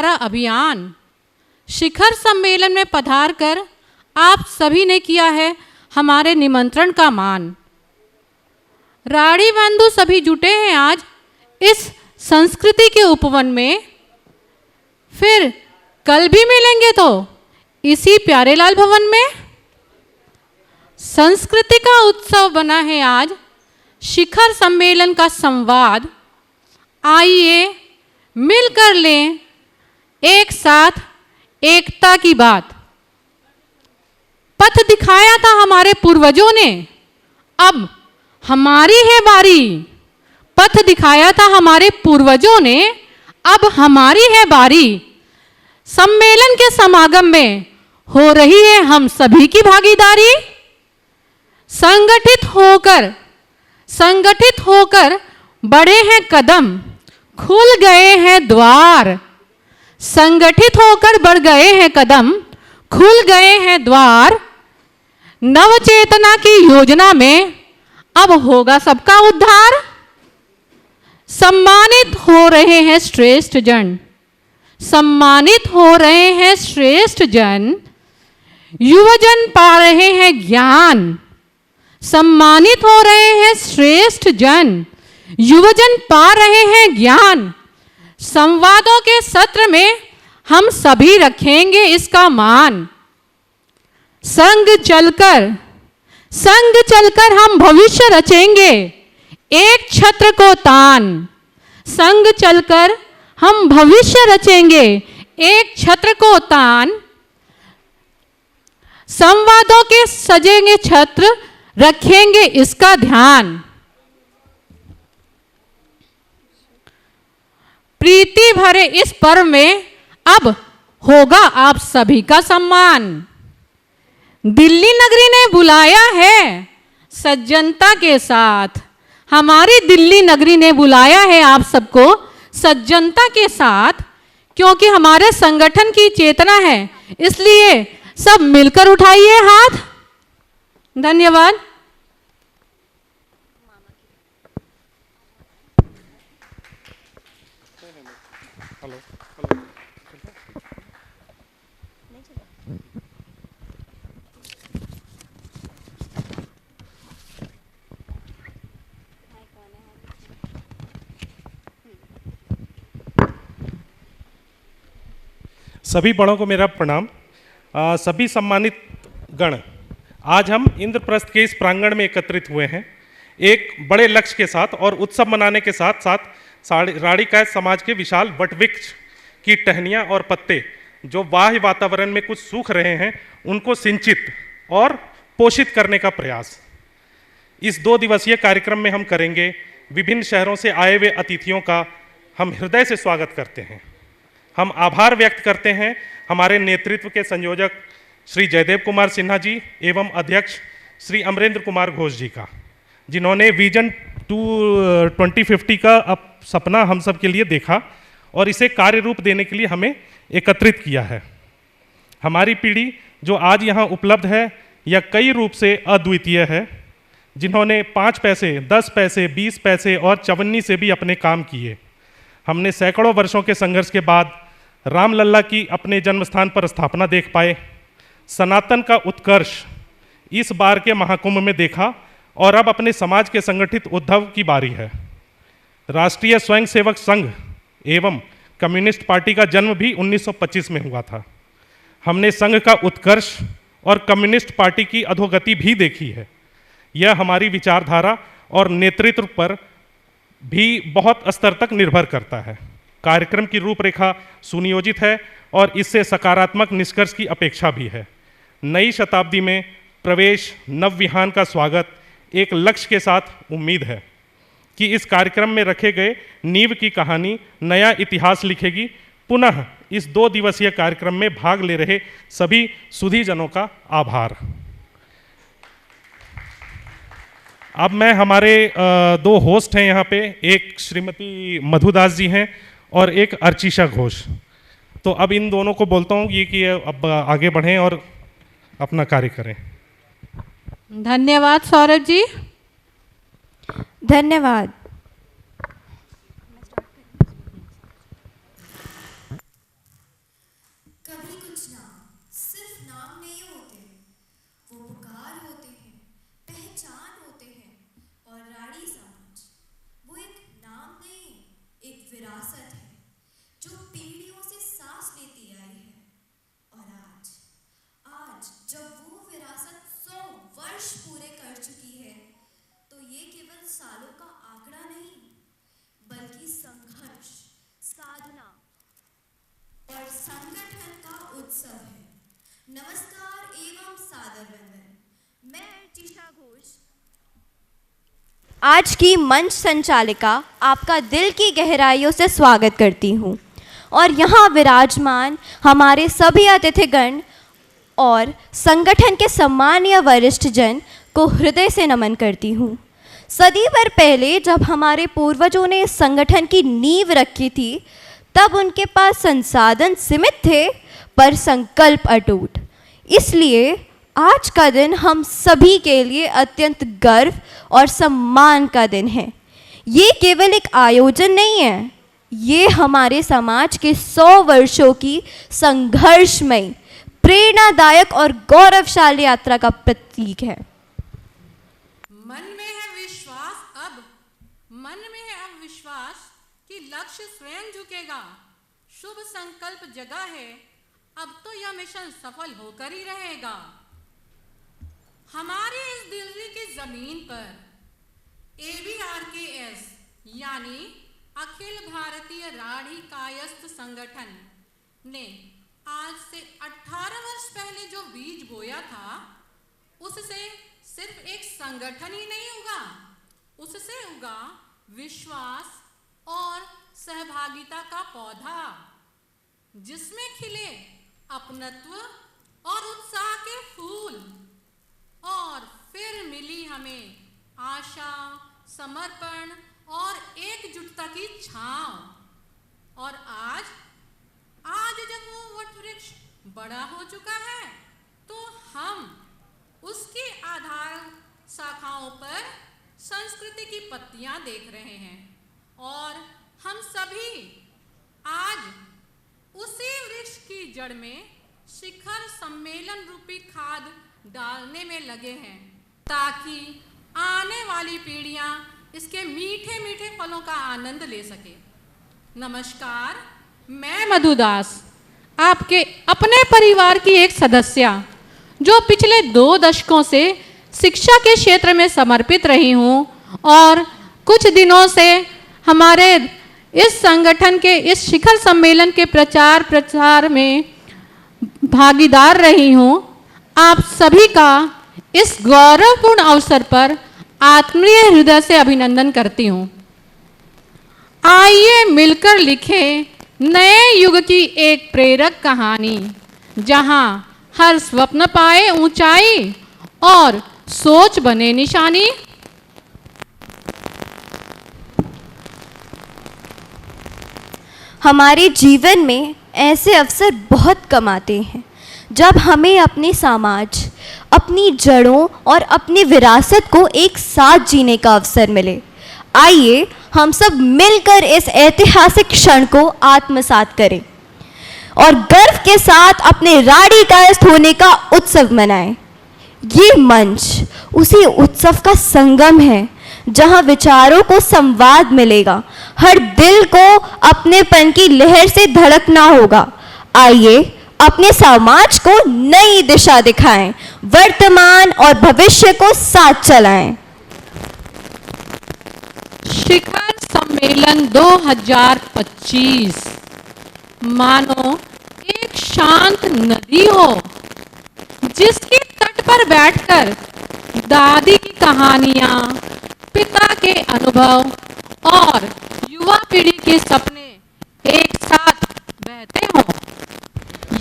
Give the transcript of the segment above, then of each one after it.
हमारा अभियान। शिखर सम्मेलन में पधार कर आप सभी ने किया है हमारे निमंत्रण का मान। राड़ी बंधु सभी जुटे हैं आज इस संस्कृति के उपवन में, फिर कल भी मिलेंगे तो इसी प्यारेलाल भवन में। संस्कृति का उत्सव बना है आज शिखर सम्मेलन का संवाद। आइए मिलकर लें एक साथ एकता की बात। पथ दिखाया था हमारे पूर्वजों ने, अब हमारी है बारी। पथ दिखाया था हमारे पूर्वजों ने, अब हमारी है बारी। सम्मेलन के समागम में हो रही है हम सभी की भागीदारी। संगठित होकर बढ़े हैं कदम, खुल गए हैं द्वार। संगठित होकर बढ़ गए हैं कदम, खुल गए हैं द्वार। नव चेतना की योजना में अब होगा सबका उद्धार। सम्मानित हो रहे हैं श्रेष्ठ जन, सम्मानित हो रहे हैं श्रेष्ठ जन। युवजन पा रहे हैं ज्ञान, सम्मानित हो रहे हैं श्रेष्ठ जन। युवजन पा रहे हैं ज्ञान। संवादों के सत्र में हम सभी रखेंगे इसका मान। संग चलकर हम भविष्य रचेंगे, एक छत्र को तान। संग चलकर हम भविष्य रचेंगे, एक छत्र को तान। संवादों के सजेंगे छत्र, रखेंगे इसका ध्यान। प्रीति भरे इस पर्व में अब होगा आप सभी का सम्मान। दिल्ली नगरी ने बुलाया है सज्जनता के साथ। हमारी दिल्ली नगरी ने बुलाया है आप सबको सज्जनता के साथ, क्योंकि हमारे संगठन की चेतना है, इसलिए सब मिलकर उठाइए हाथ। धन्यवाद। सभी बड़ों को मेरा प्रणाम। सभी सम्मानित गण, आज हम इंद्रप्रस्थ के इस प्रांगण में एकत्रित हुए हैं एक बड़े लक्ष्य के साथ और उत्सव मनाने के साथ साथ राड़ीकायस्थ समाज के विशाल वटवृक्ष की टहनियाँ और पत्ते जो बाह्य वातावरण में कुछ सूख रहे हैं उनको सिंचित और पोषित करने का प्रयास। इस 2 दिवसीय कार्यक्रम में हम करेंगे। विभिन्न शहरों से आए हुए अतिथियों का हम हृदय से स्वागत करते हैं। हम आभार व्यक्त करते हैं हमारे नेतृत्व के संयोजक श्री जयदेव कुमार सिन्हा जी एवं अध्यक्ष श्री अमरेंद्र कुमार घोष जी का, जिन्होंने विजन 2050 का सपना हम सब के लिए देखा और इसे कार्य रूप देने के लिए हमें एकत्रित किया है। हमारी पीढ़ी जो आज यहाँ उपलब्ध है यह कई रूप से अद्वितीय है, जिन्होंने 5 पैसे, 10 पैसे, 20 पैसे और चवन्नी से भी अपने काम किए। हमने सैकड़ों वर्षों के संघर्ष के बाद रामलल्ला की अपने जन्म स्थान पर स्थापना देख पाए। सनातन का उत्कर्ष इस बार के महाकुंभ में देखा और अब अपने समाज के संगठित उद्धव की बारी है। राष्ट्रीय स्वयंसेवक संघ एवं कम्युनिस्ट पार्टी का जन्म भी 1925 में हुआ था। हमने संघ का उत्कर्ष और कम्युनिस्ट पार्टी की अधोगति भी देखी है। यह हमारी विचारधारा और नेतृत्व पर भी बहुत स्तर तक निर्भर करता है। कार्यक्रम की रूपरेखा सुनियोजित है और इससे सकारात्मक निष्कर्ष की अपेक्षा भी है। नई शताब्दी में प्रवेश, नवविहान का स्वागत, एक लक्ष्य के साथ उम्मीद है कि इस कार्यक्रम में रखे गए नींव की कहानी नया इतिहास लिखेगी। पुनः इस 2 दिवसीय कार्यक्रम में भाग ले रहे सभी सुधीजनों का आभार। अब मैं हमारे 2 होस्ट हैं यहाँ पे, एक श्रीमती मधुदास जी हैं और एक अर्चिशा घोष। तो अब इन दोनों को बोलता हूँ ये कि अब आगे बढ़ें और अपना कार्य करें। धन्यवाद सौरभ जी। धन्यवाद। सांस लेती आई है। और आज आज जब वो विरासत 100 वर्ष पूरे कर चुकी है, तो ये केवल सालों का आंकड़ा नहीं, बल्कि संघर्ष, साधना और संगठन का उत्सव है। नमस्कार एवं सादर वंदन। मैं अर्चिषा घोष आज की मंच संचालिका आपका दिल की गहराइयों से स्वागत करती हूँ और यहाँ विराजमान हमारे सभी अतिथिगण और संगठन के सम्मानीय वरिष्ठ जन को हृदय से नमन करती हूँ। सदी भर पहले जब हमारे पूर्वजों ने इस संगठन की नींव रखी थी, तब उनके पास संसाधन सीमित थे पर संकल्प अटूट। इसलिए आज का दिन हम सभी के लिए अत्यंत गर्व और सम्मान का दिन है। ये केवल एक आयोजन नहीं है, ये हमारे समाज के 100 वर्षों की संघर्षमयी, प्रेरणादायक और गौरवशाली यात्रा का प्रतीक है। मन में है विश्वास कि लक्ष्य स्वयं झुकेगा। शुभ संकल्प जगा है, अब तो यह मिशन सफल होकर ही रहेगा। हमारी इस दिल्ली की जमीन पर ABRKS यानी अखिल भारतीय राढ़ी कायस्थ संगठन ने आज से 18 वर्ष पहले जो बीज बोया था, उससे सिर्फ एक संगठन ही नहीं उगा, उससे उगा विश्वास और सहभागिता का पौधा, जिसमें खिले अपनत्व और उत्साह के फूल। और फिर मिली हमें आशा, समर्पण और एकजुटता की छांव। और आज जब वो वट वृक्ष बड़ा हो चुका है, तो हम उसकी आधार शाखाओं पर संस्कृति की पत्तियां देख रहे हैं। और हम सभी आज उसी वृक्ष की जड़ में शिखर सम्मेलन रूपी खाद डालने में लगे हैं, ताकि आने वाली पीढ़ियां इसके मीठे मीठे फलों का आनंद ले सके। नमस्कार, मैं मधुदास, आपके अपने परिवार की एक सदस्य, जो पिछले 2 दशकों से शिक्षा के क्षेत्र में समर्पित रही हूँ और कुछ दिनों से हमारे इस संगठन के इस शिखर सम्मेलन के प्रचार में भागीदार रही हूँ। आप सभी का इस गौरवपूर्ण अवसर पर आत्मीय हृदय से अभिनंदन करती हूँ। आइए मिलकर लिखें नए युग की एक प्रेरक कहानी, जहाँ हर स्वप्न पाए ऊंचाई और सोच बने निशानी। हमारे जीवन में ऐसे अवसर बहुत कम आते हैं जब हमें अपने समाज, अपनी जड़ों और अपनी विरासत को एक साथ जीने का अवसर मिले। आइए हम सब मिलकर इस ऐतिहासिक क्षण को आत्मसात करें और गर्व के साथ अपने राढ़ी कायस्थ होने का उत्सव मनाएं। ये मंच उसी उत्सव का संगम है, जहां विचारों को संवाद मिलेगा, हर दिल को अपनेपन की लहर से धड़कना होगा। आइए अपने समाज को नई दिशा दिखाएं, वर्तमान और भविष्य को साथ चलाएं। शिखर सम्मेलन 2025 मानो एक शांत नदी हो, जिसके तट पर बैठकर दादी की कहानियां, पिता के अनुभव और युवा पीढ़ी के सपने एक साथ बहते हों।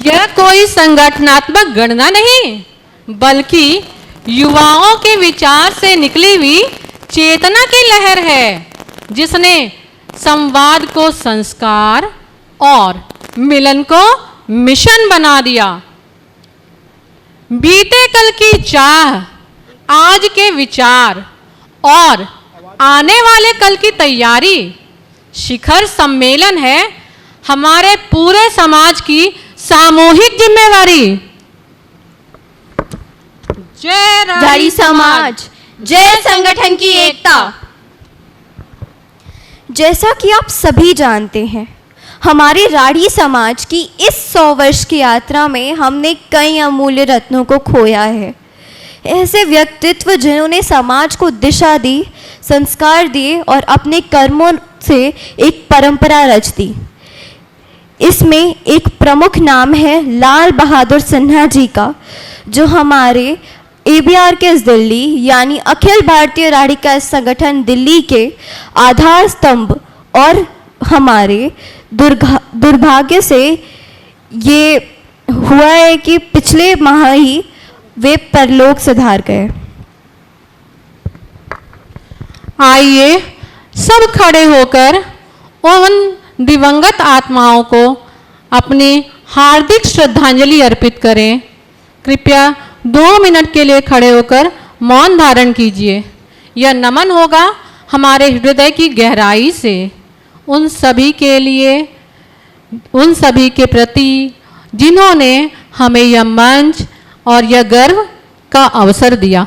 यह कोई संगठनात्मक गणना नहीं, बल्कि युवाओं के विचार से निकली हुई चेतना की लहर है, जिसने संवाद को संस्कार और मिलन को मिशन बना दिया। बीते कल की चाह, आज के विचार और आने वाले कल की तैयारी। शिखर सम्मेलन है हमारे पूरे समाज की सामूहिक जिम्मेवारी। जय राढ़ी समाज, जय संगठन की एकता। जैसा कि आप सभी जानते हैं, हमारे राठी समाज की इस 100 वर्ष की यात्रा में हमने कई अमूल्य रत्नों को खोया है। ऐसे व्यक्तित्व जिन्होंने समाज को दिशा दी, संस्कार दिए और अपने कर्मों से एक परंपरा रच दी। इसमें एक प्रमुख नाम है लाल बहादुर सिन्हा जी का, जो हमारे ABRKS दिल्ली यानी अखिल भारतीय राडिकल संगठन दिल्ली के आधार स्तंभ और हमारे दुर्भाग्य से ये हुआ है कि पिछले माह ही वे परलोक सिधार गए। आइए सब खड़े होकर उन दिवंगत आत्माओं को अपनी हार्दिक श्रद्धांजलि अर्पित करें। कृपया 2 मिनट के लिए खड़े होकर मौन धारण कीजिए। यह नमन होगा हमारे हृदय की गहराई से उन सभी के लिए, उन सभी के प्रति जिन्होंने हमें यह मंच और यह गर्व का अवसर दिया।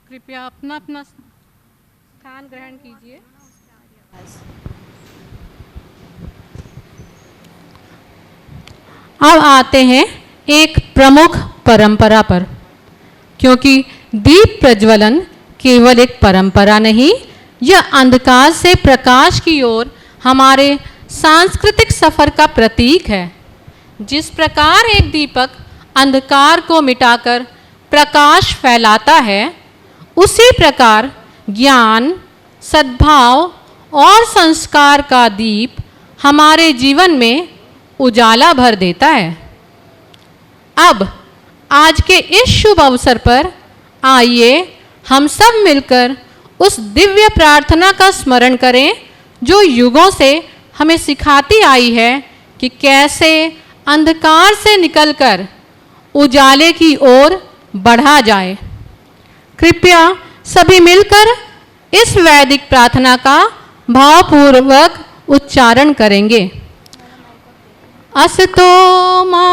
कृपया अपना अपना स्थान ग्रहण कीजिए। अब आते हैं एक प्रमुख परंपरा पर, क्योंकि दीप प्रज्वलन केवल एक परंपरा नहीं, यह अंधकार से प्रकाश की ओर हमारे सांस्कृतिक सफर का प्रतीक है। जिस प्रकार एक दीपक अंधकार को मिटाकर प्रकाश फैलाता है, उसी प्रकार ज्ञान, सद्भाव और संस्कार का दीप हमारे जीवन में उजाला भर देता है। अब आज के इस शुभ अवसर पर आइए हम सब मिलकर उस दिव्य प्रार्थना का स्मरण करें जो युगों से हमें सिखाती आई है कि कैसे अंधकार से निकलकर उजाले की ओर बढ़ा जाए। कृपया सभी मिलकर इस वैदिक प्रार्थना का भावपूर्वक उच्चारण करेंगे। असतो मा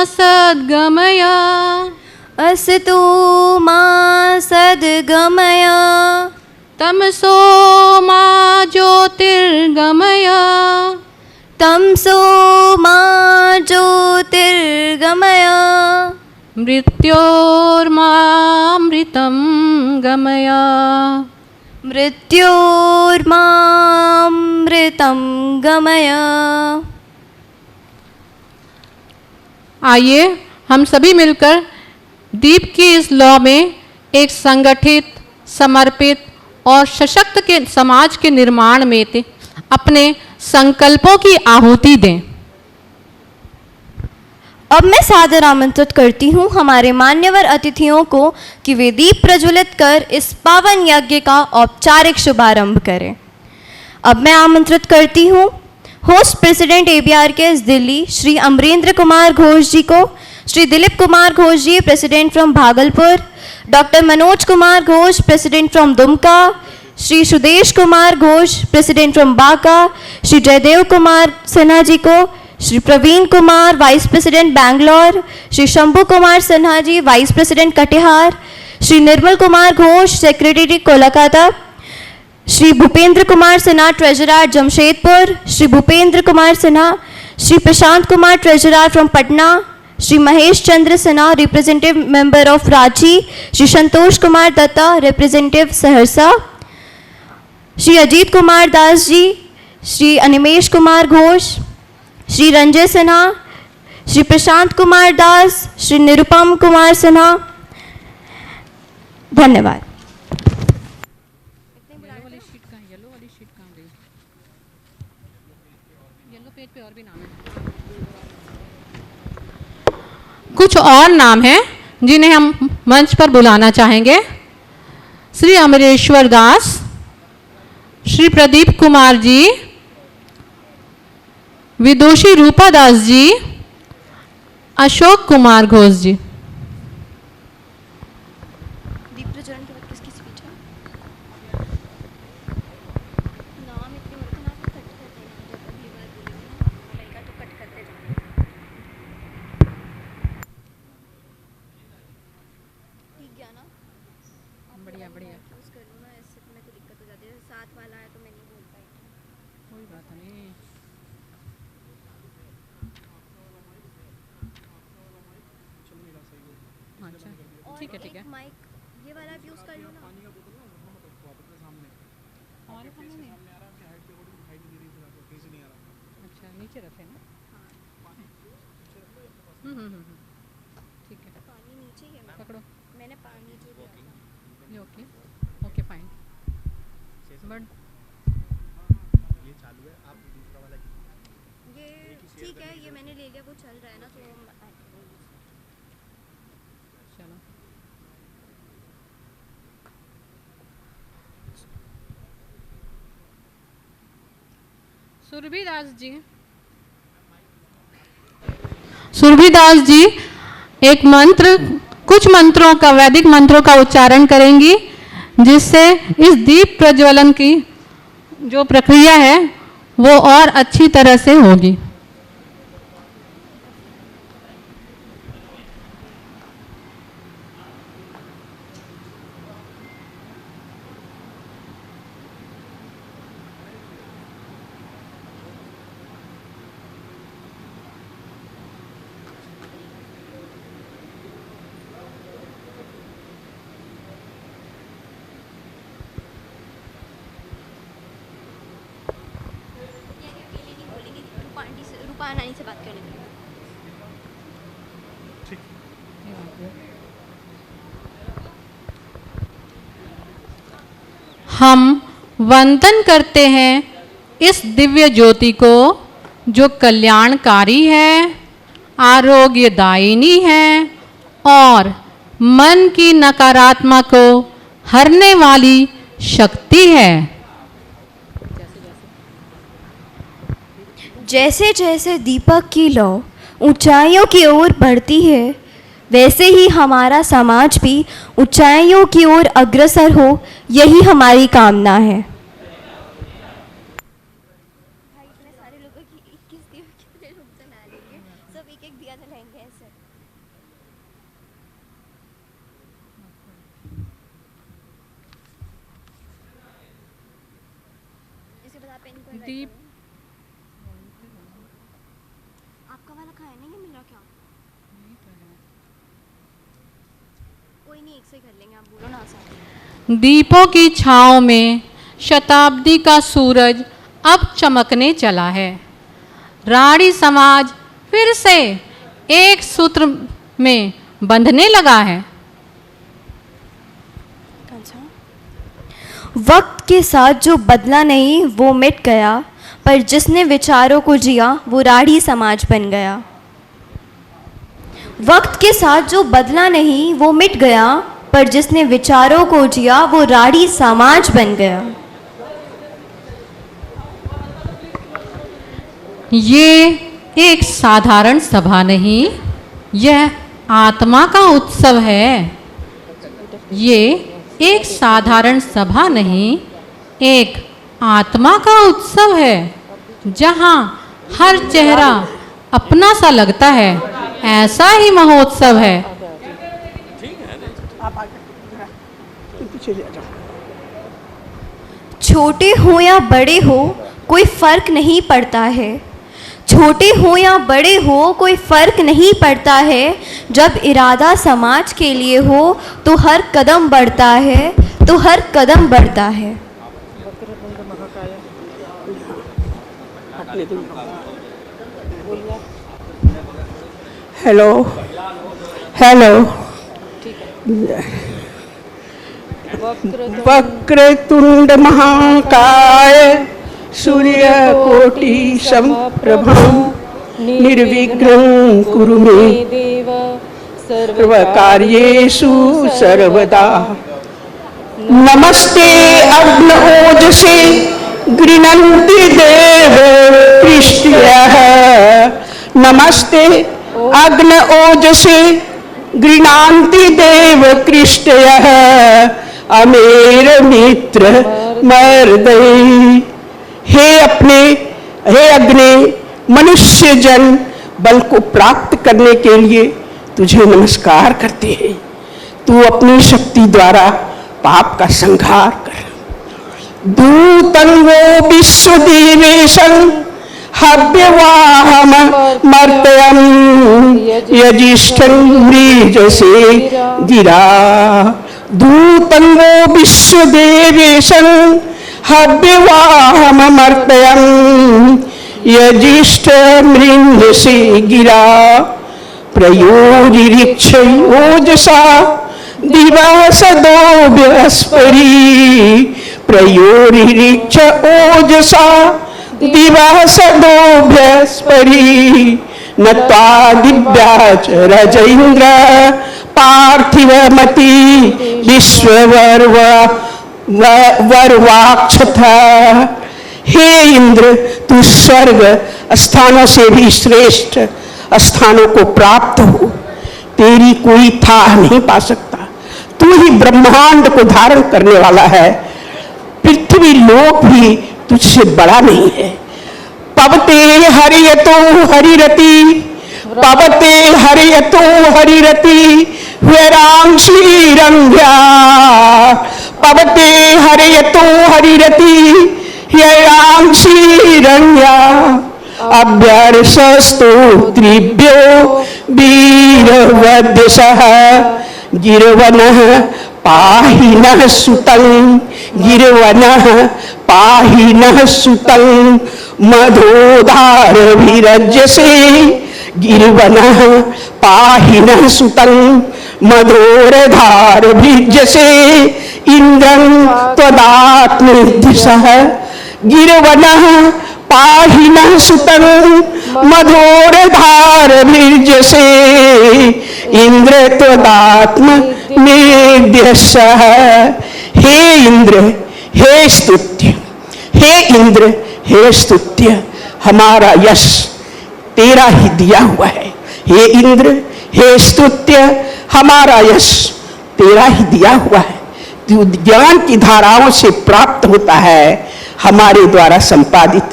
सद्गमय, असतो मा सद्गमय, तमसो मा ज्योतिर्गमय, तमसो मा ज्योतिर्गमय, मृत्योर्मामृतं गमय, मृत्योर्मामृतं गमय। आइए हम सभी मिलकर दीप की इस लौ में एक संगठित, समर्पित और सशक्त के समाज के निर्माण में अपने संकल्पों की आहुति दें। अब मैं सादर आमंत्रित करती हूँ हमारे मान्यवर अतिथियों को कि वे दीप प्रज्वलित कर इस पावन यज्ञ का औपचारिक शुभारंभ करें। अब मैं आमंत्रित करती हूँ host president ABRKS Delhi Shri Amarendra Kumar Ghosh ji को, Shri Dilip Kumar Ghosh ji president from Bhagalpur, doctor Manoj Kumar Ghosh president from Dumka, Shri Sudesh Kumar Ghosh president from Banka, Shri Jaidev Kumar Sinha ji को, Shri Praveen Kumar vice president Bangalore, Shri Shambhu Kumar Sinha ji vice president Katihar, Shri Nirmal Kumar Ghosh secretary Kolkata, Shri Bhupendra Kumar Sinha treasurer Jamshedpur, Shri Bhupendra Kumar Sinha, Shri Prashant Kumar treasurer from Patna, Shri Mahesh Chandra Sinha representative member of Ranchi, Shri Santosh Kumar Datta representative Saharsa, Shri Ajit Kumar Das ji, Shri Animesh Kumar Ghosh, Shri Ranjay Sinha, Shri Prashant Kumar Das, Shri Nirupam Kumar Sinha. धन्यवाद। कुछ और नाम हैं जिन्हें हम मंच पर बुलाना चाहेंगे। श्री अमरेश्वर दास, श्री प्रदीप कुमार जी, विदुषी रूपा दास जी, अशोक कुमार घोष जी। दीप प्रज्वलन के बाद किसकी स्पीच है? नाम इतने बड़े नाम कट कर देना, जब अगली बार बोलेंगे ना लड़का तो कट करते जाना। ठीक है ना? बढ़िया बढ़िया, यूज़ कर लूँ ना, इससे तो मेरे को दिक्कत हो जाती है। साथ वाला है तो मैं नहीं बोल पाई। कोई बात नहीं। अच्छा ठीक है ठीक है। माइक ये वाला भी यूज़ कर लूँ ना। हमारे सामने नहीं। अच्छा नीचे रखे ना। ठीक है। पानी नीचे ही है। पकड़ो। मैंने पानी जो दिया था। Okay okay fine. बट ये चालू है, आप दूसरा वाला ये ठीक है, ये मैंने ले लिया, वो चल रहा है ना तो चलो। सुरभिदास जी, सुरभिदास जी एक मंत्र, कुछ मंत्रों का, वैदिक मंत्रों का उच्चारण करेंगी, जिससे इस दीप प्रज्वलन की जो प्रक्रिया है वो और अच्छी तरह से होगी। रूपा नानी से बात करने के लिए। हम वंदन करते हैं इस दिव्य ज्योति को जो कल्याणकारी है, आरोग्यदायिनी है और मन की नकारात्मक को हरने वाली शक्ति है। जैसे जैसे दीपक की लौ ऊंचाइयों की ओर बढ़ती है, वैसे ही हमारा समाज भी ऊंचाइयों की ओर अग्रसर हो, यही हमारी कामना है। भाई इतने सारे लोगों की 21 दिए कितने लोग जला लेंगे, सब एक एक दिया जलाएंगे ऐसे। इसके बाद आप इनको दीप आपका वाला खाया नहीं मिल रहा क्या? कोई नहीं, एक से कर लेंगे, आप बोलो ना साथ। दीपों की छांव में शताब्दी का सूरज अब चमकने चला है। राड़ी समाज फिर से एक सूत्र में बंधने लगा है। वक्त के साथ जो बदला नहीं वो मिट गया, पर जिसने विचारों को जिया वो राढ़ी समाज बन गया। वक्त के साथ जो बदला नहीं वो मिट गया, पर जिसने विचारों को जिया वो राड़ी समाज बन गया। ये एक साधारण सभा नहीं, यह आत्मा का उत्सव है। ये एक साधारण सभा नहीं, एक आत्मा का उत्सव है, जहाँ हर चेहरा अपना सा लगता है। ऐसा ही महोत्सव है। छोटे हो या बड़े हो कोई फर्क नहीं पड़ता है, छोटे हो या बड़े हो कोई फर्क नहीं पड़ता है। जब इरादा समाज के लिए हो तो हर कदम बढ़ता है, तो हर कदम बढ़ता है। हेलो हेलो, वक्रतुंड महाकाय सूर्यकोटि समप्रभं निर्विघ्नं कुरु मे सर्वकार्येषु सर्वदा। नमस्ते अग्नोजसे गृह्णन्ति देव कृष्णयः। नमस्ते अग्न ओजसे गृह्णान्ति देव कृष्णयः। अमेर मित्र मर्दय। हे अग्नि, मनुष्य जन बल को प्राप्त करने के लिए तुझे नमस्कार करते हैं। तू अपनी शक्ति द्वारा पाप का संहार कर। दूतंगो विश्वदेवेशं हव्यवाहम मर्तयं यजिष्ठं मृजसे गिरा। दूतंगो विश्वदेवेशं हव्यवाहम मर्तयं यजिष्ठ मृजसे गिरा। प्रयोरिरिक्ष ओजसा दिवसदो बृहस्पति। प्रयोरिरिक्ष ओजसा दिवसदो बृहस्पति। नत्वा दिव्याच रजैन्द्र पार्थिवमति विश्ववर्वाक्षथ। हे इंद्र, तू स्वर्ग स्थानों से भी श्रेष्ठ स्थानों को प्राप्त हो, तेरी कोई था नहीं पा सकता। तू ही ब्रह्मांड को धारण करने वाला है। पृथ्वी लोक भी तुझसे बड़ा नहीं है। पवते हरियतो हरिरति, पवते हरियतो हरिरति वैरांशी रंध्या। पवते हरियतो हरिरति वैरांशी रंध्या। अभ्यर्षस्तोत्रिभ्यो वीरवद्यसः। गिरवनः पाहि नः सुतं, गिरवनः पाहि नः सुतं मधोदारभिरज्यसे। गिरवनः पाहि नः सुतं मधोरधारभिरज्यसे। इन्द्रं त्वदात्मनिर्दिशः। गिरवनः पाहि नः सुतं मधोरधारभिरज्यसे। इंद्र त्वदात्मनिर्दिशः। हे इंद्र, हे स्तुत्य। हे इंद्र, हे स्तुत्य। हमारा यश तेरा ही दिया हुआ है। हे इंद्र, हे स्तुत्य, हमारा यश तेरा ही दिया हुआ है। तू ज्ञान की धाराओं से प्राप्त होता है। हमारे द्वारा संपादित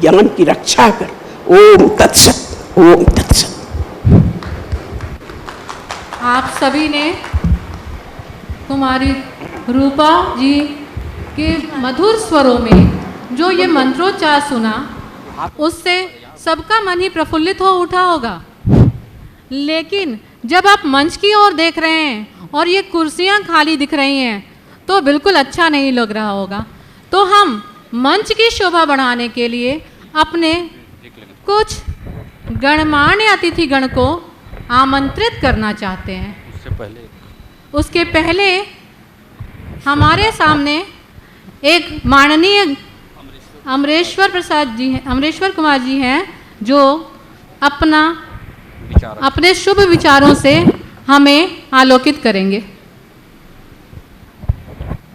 ज्ञान की रक्षा कर। ओम तत्सत, ओम तत्सत। आप सभी ने कुमारी रूपा जी के मधुर स्वरों में जो ये मंत्रोच्चार सुना, उससे सबका मन ही प्रफुल्लित हो उठा होगा। लेकिन जब आप मंच की ओर देख रहे हैं और ये कुर्सियां खाली दिख रही हैं, तो बिल्कुल अच्छा नहीं लग रहा होगा। तो हम मंच की शोभा बढ़ाने के लिए अपने कुछ गणमान्य अतिथिगण को आमंत्रित करना चाहते हैं। उसके पहले हमारे सामने एक माननीय अमरेश्वर कुमार जी हैं, जो अपना अपने शुभ विचारों से हमें आलोकित करेंगे।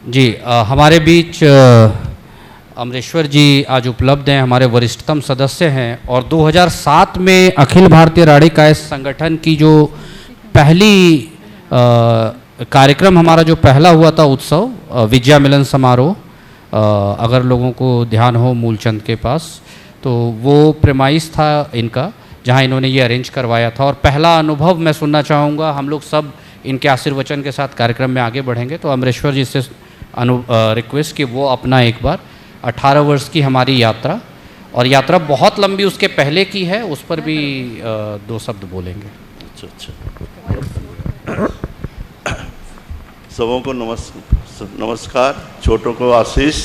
जी, हमारे बीच अमरेश्वर जी आज उपलब्ध हैं, हमारे वरिष्ठतम सदस्य हैं और 2007 में अखिल भारतीय राढ़ी कायस्थ संगठन की जो पहली कार्यक्रम हमारा जो पहला हुआ था उत्सव विद्या मिलन समारोह, अगर लोगों को ध्यान हो मूलचंद के पास, तो वो प्रेमाइस था इनका जहां इन्होंने ये अरेंज करवाया था। और पहला अनुभव मैं सुनना चाहूँगा, हम लोग सब इनके आशीर्वचन के साथ कार्यक्रम में आगे बढ़ेंगे, तो अमरेश्वर जी से रिक्वेस्ट कि वो अपना एक बार 18 वर्ष की हमारी यात्रा, और यात्रा बहुत लंबी उसके पहले की है, उस पर भी 2 शब्द बोलेंगे। अच्छा, सबों को नमस्कार, छोटों को आशीष।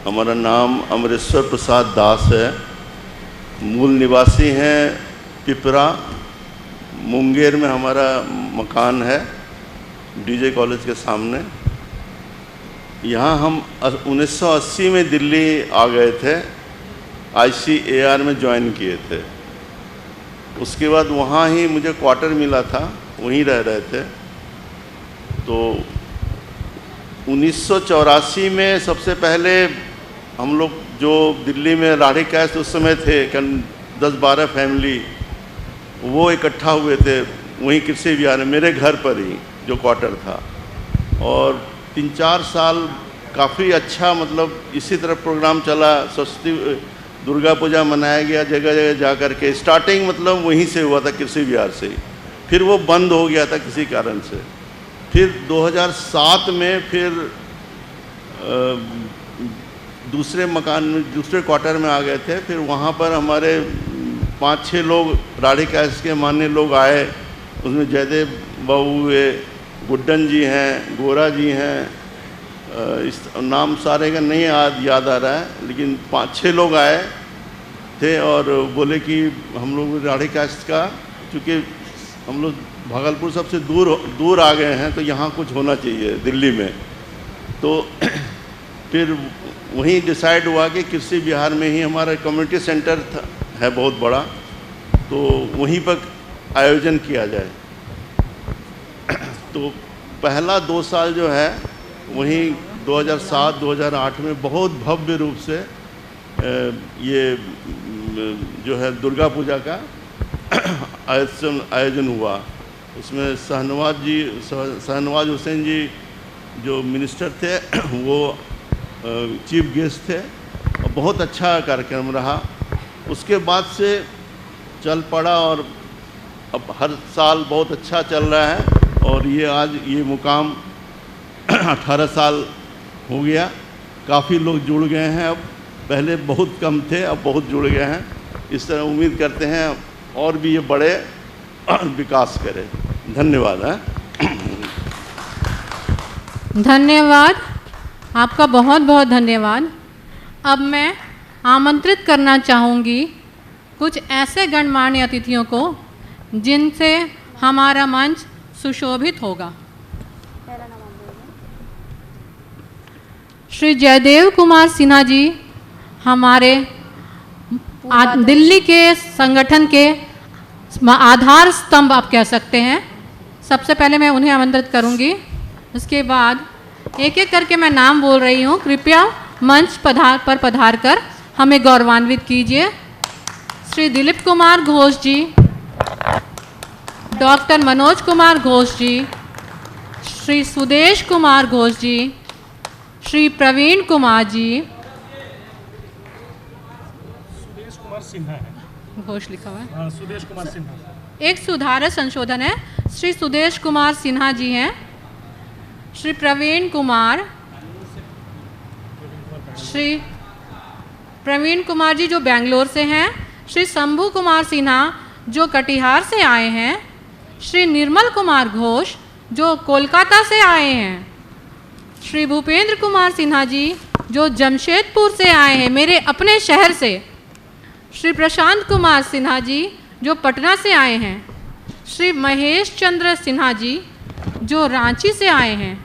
हमारा नाम अमरेश्वर प्रसाद दास है, मूल निवासी हैं पिपरा, मुंगेर में हमारा मकान है डीजे कॉलेज के सामने। यहाँ हम 1980 में दिल्ली आ गए थे, ICAR में ज्वाइन किए थे। उसके बाद वहाँ ही मुझे क्वार्टर मिला था, वहीं रह रहे थे। तो 1984 में सबसे पहले हम लोग जो दिल्ली में राढ़ी कायस्थ उस समय थे 10-12 फैमिली, वो इकट्ठा हुए थे वहीं कृषि विहार में, मेरे घर पर ही जो क्वार्टर था। और 3-4 साल काफ़ी अच्छा, मतलब इसी तरह प्रोग्राम चला। सरस्वती दुर्गा पूजा मनाया गया जगह जगह जा कर के। स्टार्टिंग मतलब वहीं से हुआ था, कृषि विहार से। फिर वो बंद हो गया था किसी कारण से। फिर 2007 में फिर दूसरे मकान में, दूसरे क्वार्टर में आ गए थे। फिर वहाँ पर हमारे 5-6 लोग राढ़ी कायस्थ के मान्य लोग आए। उसमें जयदेव बाबू हुए, गुड्डन जी हैं, गोरा जी हैं, इस नाम सारे का नहीं याद आ रहा है, लेकिन 5-6 लोग आए थे और बोले कि हम लोग राढ़ी कायस्थ का, चूँकि हम लोग भागलपुर सबसे दूर आ गए हैं, तो यहाँ कुछ होना चाहिए दिल्ली में। तो फिर वहीं डिसाइड हुआ कि कृषि विहार में ही हमारा कम्युनिटी सेंटर है बहुत बड़ा, तो वहीं पर आयोजन किया जाए। तो पहला 2 साल जो है वहीं 2007-2008 में बहुत भव्य रूप से ये जो है दुर्गा पूजा का आयोजन हुआ। उसमें शहनवाज हुसैन जी जो मिनिस्टर थे वो चीफ गेस्ट थे, और बहुत अच्छा कार्यक्रम रहा। उसके बाद से चल पड़ा और अब हर साल बहुत अच्छा चल रहा है। और ये आज ये मुकाम 18 साल हो गया। काफ़ी लोग जुड़ गए हैं, अब पहले बहुत कम थे, अब बहुत जुड़ गए हैं। इस तरह उम्मीद करते हैं और भी ये बड़े विकास करें। धन्यवाद है। धन्यवाद, आपका बहुत बहुत धन्यवाद। अब मैं आमंत्रित करना चाहूँगी कुछ ऐसे गणमान्य अतिथियों को जिनसे हमारा मंच सुशोभित होगा। श्री जयदेव कुमार सिन्हा जी हमारे दिल्ली के संगठन के आधार स्तंभ आप कह सकते हैं। सबसे पहले मैं उन्हें आमंत्रित करूंगी, उसके बाद एक एक करके मैं नाम बोल रही हूं। कृपया मंच पर पधार कर हमें गौरवान्वित कीजिए। श्री दिलीप कुमार घोष जी, डॉक्टर मनोज कुमार घोष जी, श्री सुदेश कुमार घोष जी, श्री प्रवीण कुमार जी, सुदेश कुमार सिन्हा है, घोष लिखा हुआ है, सुदेश कुमार सिन्हा, एक सुधार संशोधन है। श्री सुदेश कुमार सिन्हा जी हैं, श्री प्रवीण कुमार, श्री प्रवीण कुमार जी जो बेंगलोर से हैं, श्री शंभू कुमार सिन्हा जो कटिहार से आए हैं, श्री निर्मल कुमार घोष जो कोलकाता से आए हैं, श्री भूपेंद्र कुमार सिन्हा जी जो जमशेदपुर से आए हैं, मेरे अपने शहर से, श्री प्रशांत कुमार सिन्हा जी जो पटना से आए हैं, श्री महेश चंद्र सिन्हा जी जो रांची से आए हैं,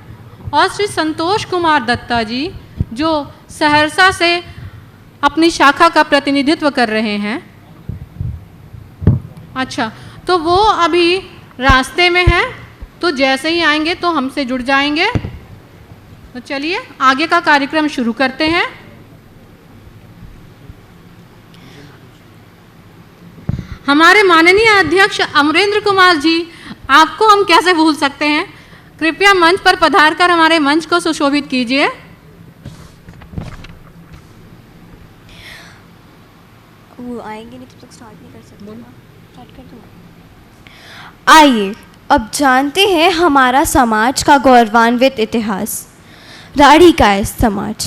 और श्री संतोष कुमार दत्ता जी जो सहरसा से अपनी शाखा का प्रतिनिधित्व कर रहे हैं। अच्छा, तो वो अभी रास्ते में है, तो जैसे ही आएंगे तो हमसे जुड़ जाएंगे। तो चलिए आगे का कार्यक्रम शुरू करते हैं। हमारे माननीय अध्यक्ष अमरेंद्र कुमार जी, आपको हम कैसे भूल सकते हैं। कृपया मंच पर पधार कर हमारे मंच को सुशोभित कीजिए। वो आएंगे नहीं तब तक स्टार्ट नहीं कर सकते। स्टार्ट कर दूँ। आइए अब जानते हैं हमारा समाज का गौरवान्वित इतिहास। राढ़ीकायस्थ समाज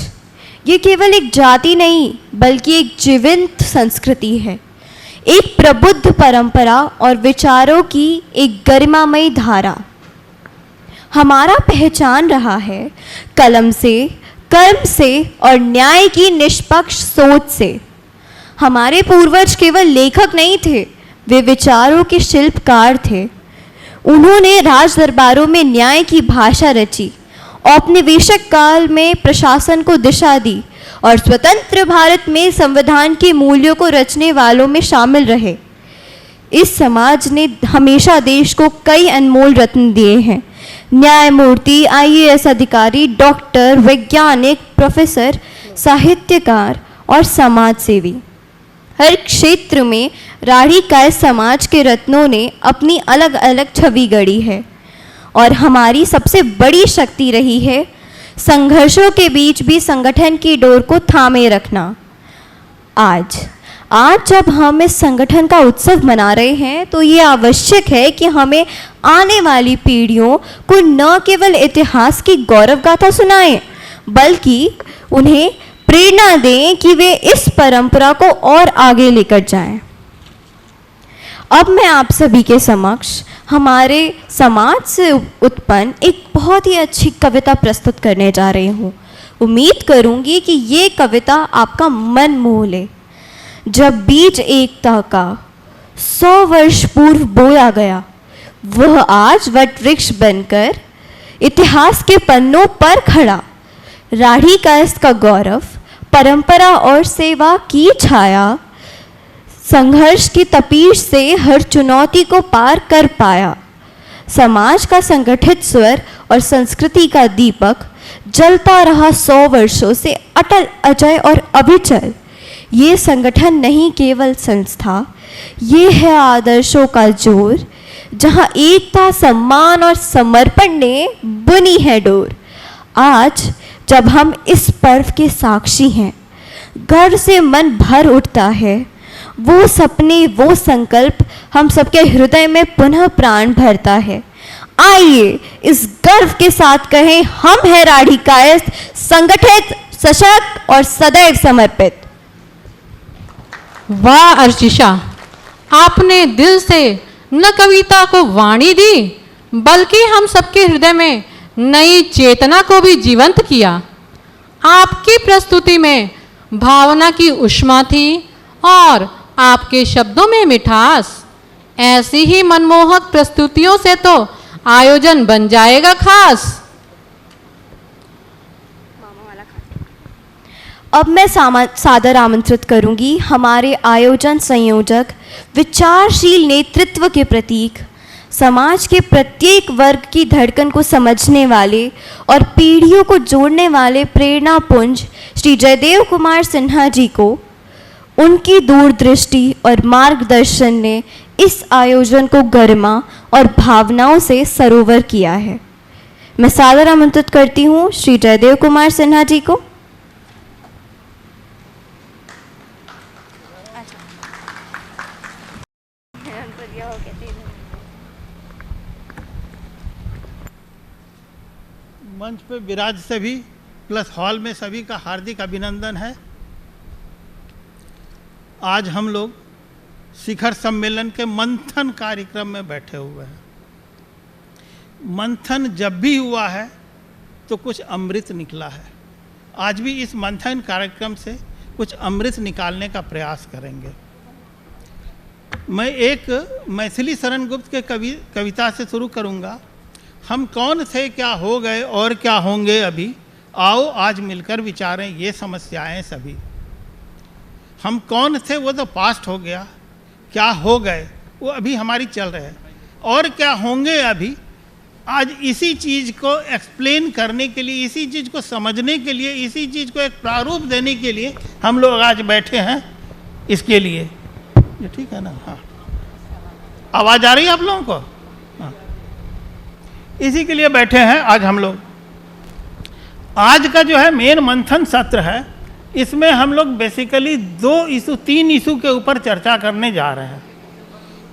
ये केवल एक जाति नहीं बल्कि एक जीवंत संस्कृति है, एक प्रबुद्ध परंपरा और विचारों की एक गरिमामयी धारा। हमारा पहचान रहा है कलम से, कर्म से और न्याय की निष्पक्ष सोच से। हमारे पूर्वज केवल लेखक नहीं थे, वे विचारों के शिल्पकार थे। उन्होंने राज दरबारों में न्याय की भाषा रची, औपनिवेशिक काल में प्रशासन को दिशा दी और स्वतंत्र भारत में संविधान के मूल्यों को रचने वालों में शामिल रहे। इस समाज ने हमेशा देश को कई अनमोल रत्न दिए हैं। न्यायमूर्ति, IAS अधिकारी, डॉक्टर, वैज्ञानिक, प्रोफेसर, साहित्यकार और समाज सेवी, हर क्षेत्र में राढ़ीकायस्थ समाज के रत्नों ने अपनी अलग अलग छवि गढ़ी है। और हमारी सबसे बड़ी शक्ति रही है संघर्षों के बीच भी संगठन की डोर को थामे रखना। आज जब हम इस संगठन का उत्सव मना रहे हैं तो ये आवश्यक है कि हमें आने वाली पीढ़ियों को न केवल इतिहास की गौरव गाथा सुनाएं, बल्कि उन्हें प्रेरणा दें कि वे इस परंपरा को और आगे लेकर जाएं। अब मैं आप सभी के समक्ष हमारे समाज से उत्पन्न एक बहुत ही अच्छी कविता प्रस्तुत करने जा रही हूँ। उम्मीद करूँगी कि ये कविता आपका मन मोह ले। जब बीज एकता का 100 वर्ष पूर्व बोया गया, वह आज वट वृक्ष बनकर इतिहास के पन्नों पर खड़ा। राढ़ीकायस्थ का गौरव, परंपरा और सेवा की छाया, संघर्ष की तपीश से हर चुनौती को पार कर पाया। समाज का संगठित स्वर और संस्कृति का दीपक जलता रहा 100 वर्षों से अटल, अजय और अविचल। ये संगठन नहीं केवल संस्था, ये है आदर्शों का जोर, जहाँ एकता, सम्मान और समर्पण ने बुनी है डोर। आज जब हम इस पर्व के साक्षी हैं, गर्व से मन भर उठता है। वो सपने, वो संकल्प हम सबके हृदय में पुनः प्राण भरता है। आइए इस गर्व के साथ कहें, हम हैं राढ़ीकायस्थ, संगठित, सशक्त और सदैव समर्पित। वाह अर्चिषा, आपने दिल से न कविता को वाणी दी, बल्कि हम सबके हृदय में नई चेतना को भी जीवंत किया। आपकी प्रस्तुति में भावना की ऊष्मा थी और आपके शब्दों में मिठास। ऐसी ही मनमोहक प्रस्तुतियों से तो आयोजन बन जाएगा खास। अब मैं सादर आमंत्रित करूंगी हमारे आयोजन संयोजक, विचारशील नेतृत्व के प्रतीक, समाज के प्रत्येक वर्ग की धड़कन को समझने वाले और पीढ़ियों को जोड़ने वाले प्रेरणा पुंज श्री जयदेव कुमार सिन्हा जी को। उनकी दूरदृष्टि और मार्गदर्शन ने इस आयोजन को गरिमा और भावनाओं से सरोवर किया है। मैं सादर आमंत्रित करती हूँ श्री जयदेव कुमार सिन्हा जी को। मंच पे विराज सभी प्लस हॉल में सभी का हार्दिक अभिनंदन है। आज हम लोग शिखर सम्मेलन के मंथन कार्यक्रम में बैठे हुए हैं। मंथन जब भी हुआ है तो कुछ अमृत निकला है। आज भी इस मंथन कार्यक्रम से कुछ अमृत निकालने का प्रयास करेंगे। मैं एक मैथिली शरण गुप्त के कविता से शुरू करूंगा। हम कौन थे, क्या हो गए और क्या होंगे अभी, आओ आज मिलकर विचारें ये समस्याएं सभी। हम कौन थे वो तो पास्ट हो गया, क्या हो गए वो अभी हमारी चल रहे हैं। और क्या होंगे अभी, आज इसी चीज़ को एक्सप्लेन करने के लिए, इसी चीज़ को समझने के लिए, इसी चीज़ को एक प्रारूप देने के लिए हम लोग आज बैठे हैं। इसके लिए ये ठीक है ना? हाँ, आवाज़ आ रही है आप लोगों को? हाँ, इसी के लिए बैठे हैं आज हम लोग। आज का जो है मेन मंथन सत्र है, इसमें हम लोग बेसिकली 3 इशू के ऊपर चर्चा करने जा रहे हैं।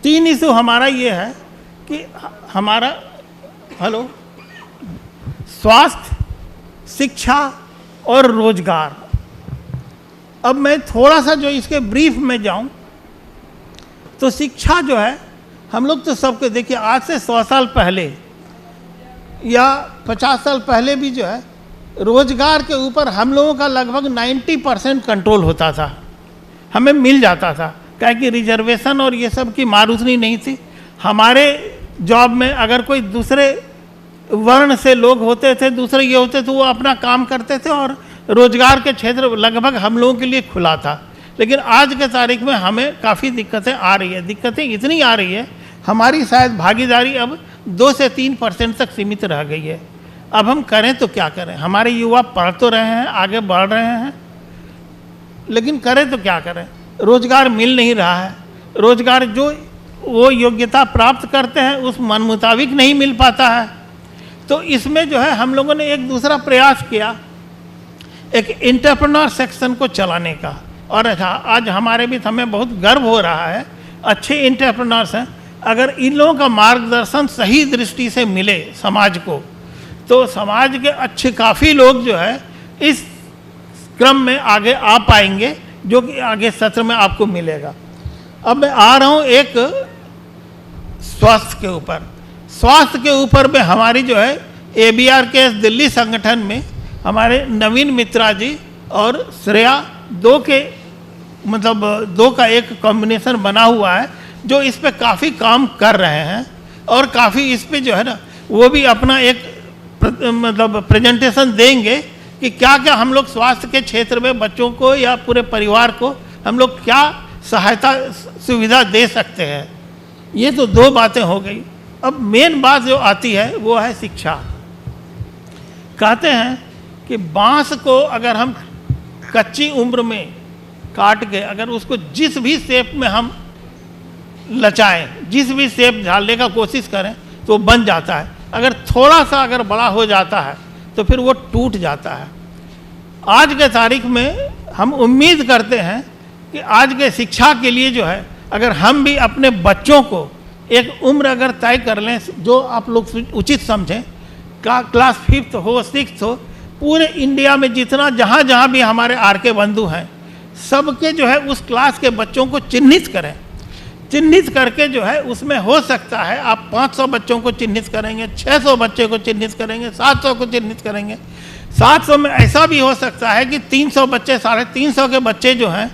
3 इशू हमारा ये है कि हमारा स्वास्थ्य, शिक्षा और रोजगार। अब मैं थोड़ा सा जो इसके ब्रीफ में जाऊं तो शिक्षा जो है, हम लोग तो सबको देखिए, आज से 100 साल पहले या 50 साल पहले भी जो है रोजगार के ऊपर हम लोगों का लगभग 90% कंट्रोल होता था, हमें मिल जाता था। क्या कि रिजर्वेशन और ये सब की मार उतनी नहीं थी। हमारे जॉब में अगर कोई दूसरे वर्ण से लोग होते थे, दूसरे ये होते थे, वो अपना काम करते थे और रोजगार के क्षेत्र लगभग हम लोगों के लिए खुला था। लेकिन आज के तारीख में हमें काफ़ी दिक्कतें आ रही है। दिक्कतें इतनी आ रही है, हमारी शायद भागीदारी अब 2 से 3% तक सीमित रह गई है। अब हम करें तो क्या करें? हमारे युवा पढ़ तो रहे हैं, आगे बढ़ रहे हैं, लेकिन करें तो क्या करें? रोजगार मिल नहीं रहा है। रोजगार जो वो योग्यता प्राप्त करते हैं उस मन मुताबिक नहीं मिल पाता है। तो इसमें जो है हम लोगों ने एक दूसरा प्रयास किया, एक एंटरप्रेन्योर सेक्शन को चलाने का। और आज हमारे भी हमें बहुत गर्व हो रहा है, अच्छे एंटरप्रेन्योर्स हैं। अगर इन लोगों का मार्गदर्शन सही दृष्टि से मिले समाज को, तो समाज के अच्छे काफ़ी लोग जो है इस क्रम में आगे आ पाएंगे, जो कि आगे सत्र में आपको मिलेगा। अब मैं आ रहा हूँ एक स्वास्थ्य के ऊपर। स्वास्थ्य के ऊपर में हमारी जो है ABRKS दिल्ली संगठन में हमारे नवीन मित्रा जी और श्रेया दो का एक कॉम्बिनेशन बना हुआ है, जो इस पे काफ़ी काम कर रहे हैं और काफ़ी इस पे जो है ना वो भी अपना एक प्रेजेंटेशन देंगे कि क्या क्या हम लोग स्वास्थ्य के क्षेत्र में बच्चों को या पूरे परिवार को हम लोग क्या सहायता सुविधा दे सकते हैं। ये तो 2 बातें हो गई। अब मेन बात जो आती है वो है शिक्षा। कहते हैं कि बांस को अगर हम कच्ची उम्र में काट के अगर उसको जिस भी शेप में हम लचाएं, जिस भी शेप ढालने का कोशिश करें तो बन जाता है। अगर थोड़ा सा अगर बड़ा हो जाता है तो फिर वो टूट जाता है। आज के तारीख में हम उम्मीद करते हैं कि आज के शिक्षा के लिए जो है, अगर हम भी अपने बच्चों को एक उम्र अगर तय कर लें जो आप लोग उचित समझें, क्लास 5th हो 6th हो, पूरे इंडिया में जितना जहाँ जहाँ भी हमारे RK बंधु हैं, सबके जो है उस क्लास के बच्चों को चिन्हित करें। चिन्हित करके जो है उसमें हो सकता है आप 500 बच्चों को चिन्हित करेंगे, 600 बच्चे को चिन्हित करेंगे, 700 को चिन्हित करेंगे। 700 में ऐसा भी हो सकता है कि 300 बच्चे, 350 के बच्चे जो हैं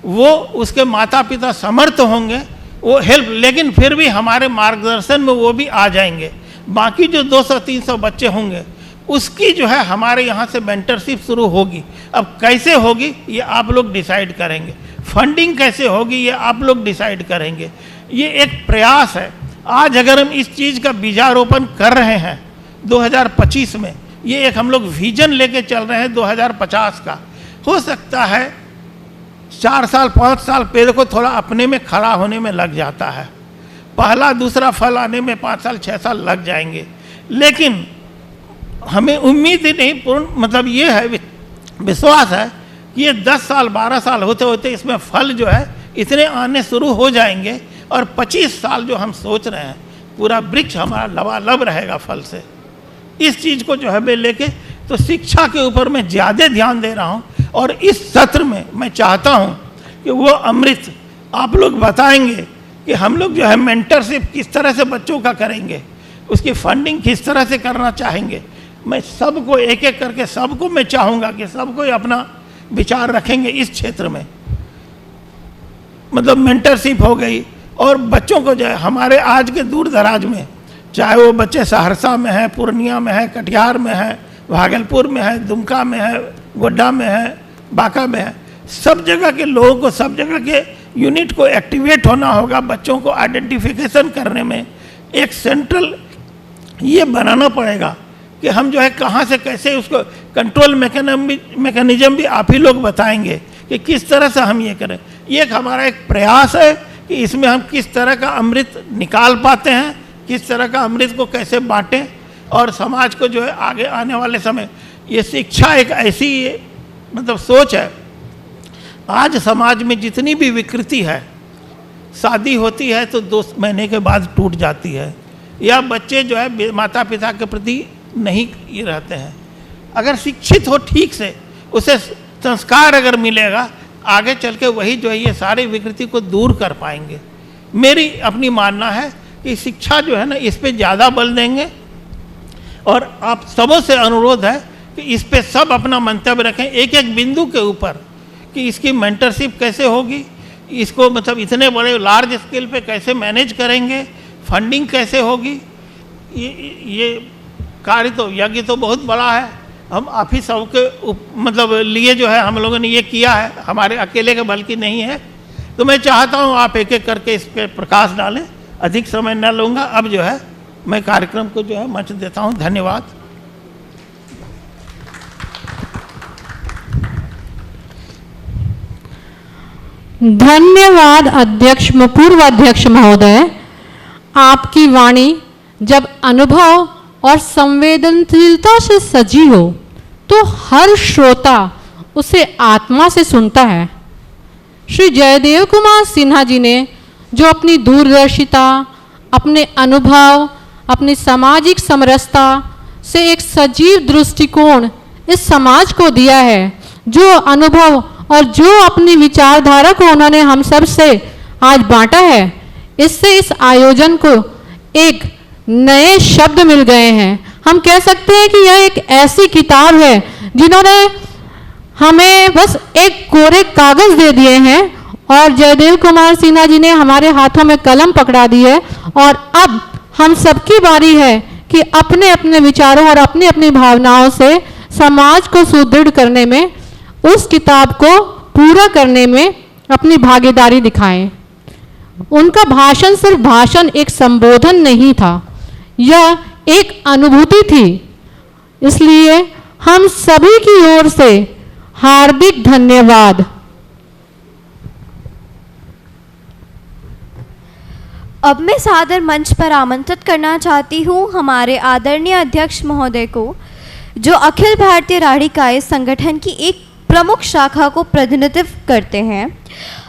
वो उसके माता पिता समर्थ होंगे, वो हेल्प, लेकिन फिर भी हमारे मार्गदर्शन में वो भी आ जाएंगे। बाकी जो 200-300 बच्चे होंगे उसकी जो है हमारे यहाँ से मेंटरशिप शुरू होगी। अब कैसे होगी ये आप लोग डिसाइड करेंगे, फंडिंग कैसे होगी ये आप लोग डिसाइड करेंगे। ये एक प्रयास है। आज अगर हम इस चीज़ का बीजारोपण कर रहे हैं 2025 में, ये एक हम लोग विजन लेके चल रहे हैं 2050 का। हो सकता है 4 साल 5 साल पेड़ को थोड़ा अपने में खड़ा होने में लग जाता है, पहला दूसरा फल आने में 5 साल 6 साल लग जाएंगे, लेकिन हमें उम्मीद ही नहीं, पूर्ण ये है, विश्वास है कि ये 10 साल 12 साल होते होते इसमें फल जो है इतने आने शुरू हो जाएंगे और 25 साल जो हम सोच रहे हैं पूरा वृक्ष हमारा लबालब रहेगा फल से। इस चीज़ को जो है मैं लेके तो शिक्षा के ऊपर मैं ज़्यादा ध्यान दे रहा हूँ। और इस सत्र में मैं चाहता हूँ कि वो अमृत आप लोग बताएंगे कि हम लोग जो है मेंटरशिप किस तरह से बच्चों का करेंगे, उसकी फंडिंग किस तरह से करना चाहेंगे। मैं सबको एक एक करके सबको मैं चाहूँगा कि सबको अपना विचार रखेंगे इस क्षेत्र में, मेंटरशिप हो गई। और बच्चों को जो है हमारे आज के दूर दराज में, चाहे वो बच्चे सहरसा में है, पूर्णिया में है, कटिहार में है, भागलपुर में है, दुमका में है, गोड्डा में है, बांका में है, सब जगह के लोगों को, सब जगह के यूनिट को एक्टिवेट होना होगा, बच्चों को आइडेंटिफिकेशन करने में एक सेंट्रल ये बनाना पड़ेगा कि हम जो है कहाँ से कैसे उसको कंट्रोल मैकेनिज्म भी आप ही लोग बताएंगे कि किस तरह से हम ये करें। ये एक हमारा एक प्रयास है कि इसमें हम किस तरह का अमृत निकाल पाते हैं, किस तरह का अमृत को कैसे बांटें और समाज को जो है आगे आने वाले समय ये शिक्षा एक ऐसी मतलब सोच है। आज समाज में जितनी भी विकृति है, शादी होती है तो 2 महीने के बाद टूट जाती है, या बच्चे जो है माता पिता के प्रति नहीं ये रहते हैं। अगर शिक्षित हो ठीक से, उसे संस्कार अगर मिलेगा, आगे चल के वही जो है ये सारी विकृति को दूर कर पाएंगे। मेरी अपनी मानना है कि शिक्षा जो है ना इस पे ज़्यादा बल देंगे, और आप सबों से अनुरोध है कि इस पे सब अपना मंतव्य रखें एक एक बिंदु के ऊपर कि इसकी मेंटरशिप कैसे होगी, इसको मतलब इतने बड़े लार्ज स्केल पे कैसे मैनेज करेंगे, फंडिंग कैसे होगी। ये कार्य तो यज्ञ तो बहुत बड़ा है, हम आप ही सबके मतलब लिए जो है हम लोगों ने ये किया है, हमारे अकेले के बल की नहीं है। तो मैं चाहता हूँ आप एक एक करके इस पर प्रकाश डालें। अधिक समय न लूँगा, अब जो है मैं कार्यक्रम को जो है मंच देता हूँ। धन्यवाद। धन्यवाद अध्यक्ष पूर्व अध्यक्ष महोदय। आपकी वाणी जब अनुभव और संवेदनशीलता से सजी हो तो हर श्रोता उसे आत्मा से सुनता है। श्री जयदेव कुमार सिन्हा जी ने जो अपनी दूरदर्शिता, अपने अनुभव, अपनी सामाजिक समरसता से एक सजीव दृष्टिकोण इस समाज को दिया है, जो अनुभव और जो अपनी विचारधारा को उन्होंने हम सब से आज बांटा है, इससे इस आयोजन को एक नए शब्द मिल गए हैं। हम कह सकते हैं कि यह एक ऐसी किताब है जिन्होंने हमें बस एक कोरे कागज दे दिए हैं और जयदेव कुमार सिन्हा जी ने हमारे हाथों में कलम पकड़ा दी है, और अब हम सबकी बारी है कि अपने अपने विचारों और अपनी अपनी भावनाओं से समाज को सुदृढ़ करने में, उस किताब को पूरा करने में अपनी भागीदारी दिखाएं। उनका भाषण सिर्फ भाषण, एक संबोधन नहीं था, यह एक अनुभूति थी। इसलिए हम सभी की ओर से हार्दिक धन्यवाद। अब मैं सादर मंच पर आमंत्रित करना चाहती हूँ हमारे आदरणीय अध्यक्ष महोदय को, जो अखिल भारतीय राढ़ीकाय संगठन की एक प्रमुख शाखा को प्रतिनिधित्व करते हैं।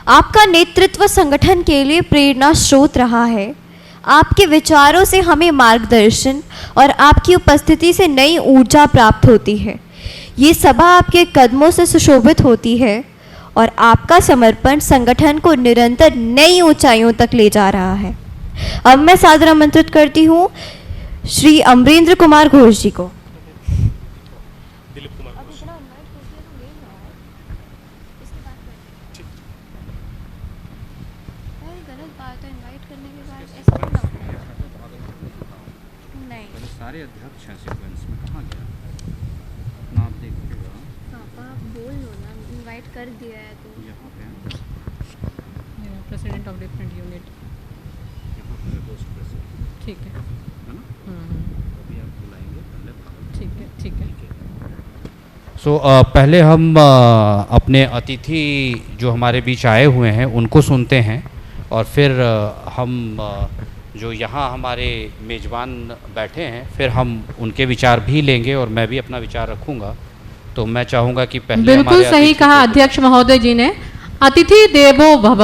आपका नेतृत्व संगठन के लिए प्रेरणा स्रोत रहा है। आपके विचारों से हमें मार्गदर्शन और आपकी उपस्थिति से नई ऊर्जा प्राप्त होती है। ये सभा आपके कदमों से सुशोभित होती है और आपका समर्पण संगठन को निरंतर नई ऊंचाइयों तक ले जा रहा है। अब मैं सादर आमंत्रित करती हूँ श्री अमरेंद्र कुमार घोष जी को। सारे अध्यक्ष हैं सीक्वेंस में, कहाँ गया ना, आप देखिएगा। पापा आप बोल लो ना, इनवाइट कर दिया है तो। यहाँ पे प्रेसिडेंट ऑफ डिफरेंट यूनिट, यहाँ पे पोस्ट प्रेसिडेंट, ठीक है है ना। अभी आप बुलाएंगे पहले, ठीक है ठीक है। सो पहले हम अपने अतिथि जो हमारे बीच आए हुए हैं उनको सुनते हैं, और फिर हम जो यहाँ हमारे मेज़बान बैठे हैं फिर हम उनके विचार भी लेंगे और मैं भी अपना विचार रखूँगा। तो मैं चाहूँगा कि पहले बिल्कुल सही कहा अध्यक्ष महोदय जी ने, अतिथि देवो भव।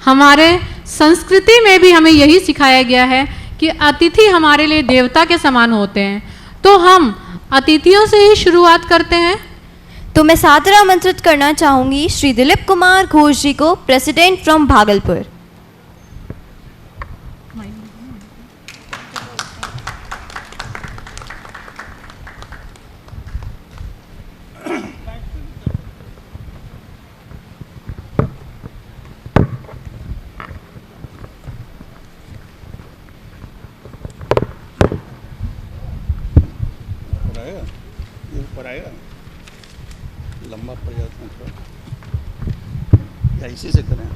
हमारे संस्कृति में भी हमें यही सिखाया गया है कि अतिथि हमारे लिए देवता के समान होते हैं, तो हम अतिथियों से ही शुरुआत करते हैं। तो मैं सादर आमंत्रित करना चाहूँगी श्री दिलीप कुमार घोष जी को, प्रेसिडेंट फ्रॉम भागलपुर। लंबा पड़ जाता है थोड़ा, या इसी से करें।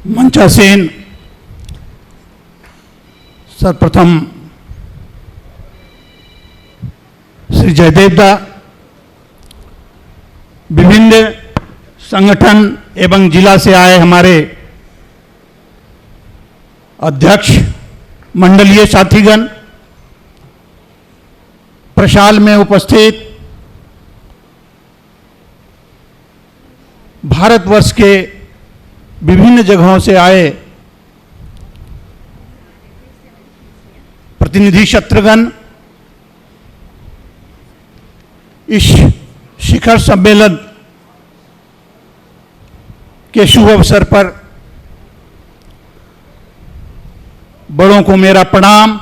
मंचासीन सर्वप्रथम श्री जयदेवदा, विभिन्न संगठन एवं जिला से आए हमारे अध्यक्ष, मंडलीय साथीगण, प्रशाल में उपस्थित भारतवर्ष के विभिन्न जगहों से आए प्रतिनिधि छात्रगण, इस शिखर सम्मेलन के शुभ अवसर पर बड़ों को मेरा प्रणाम।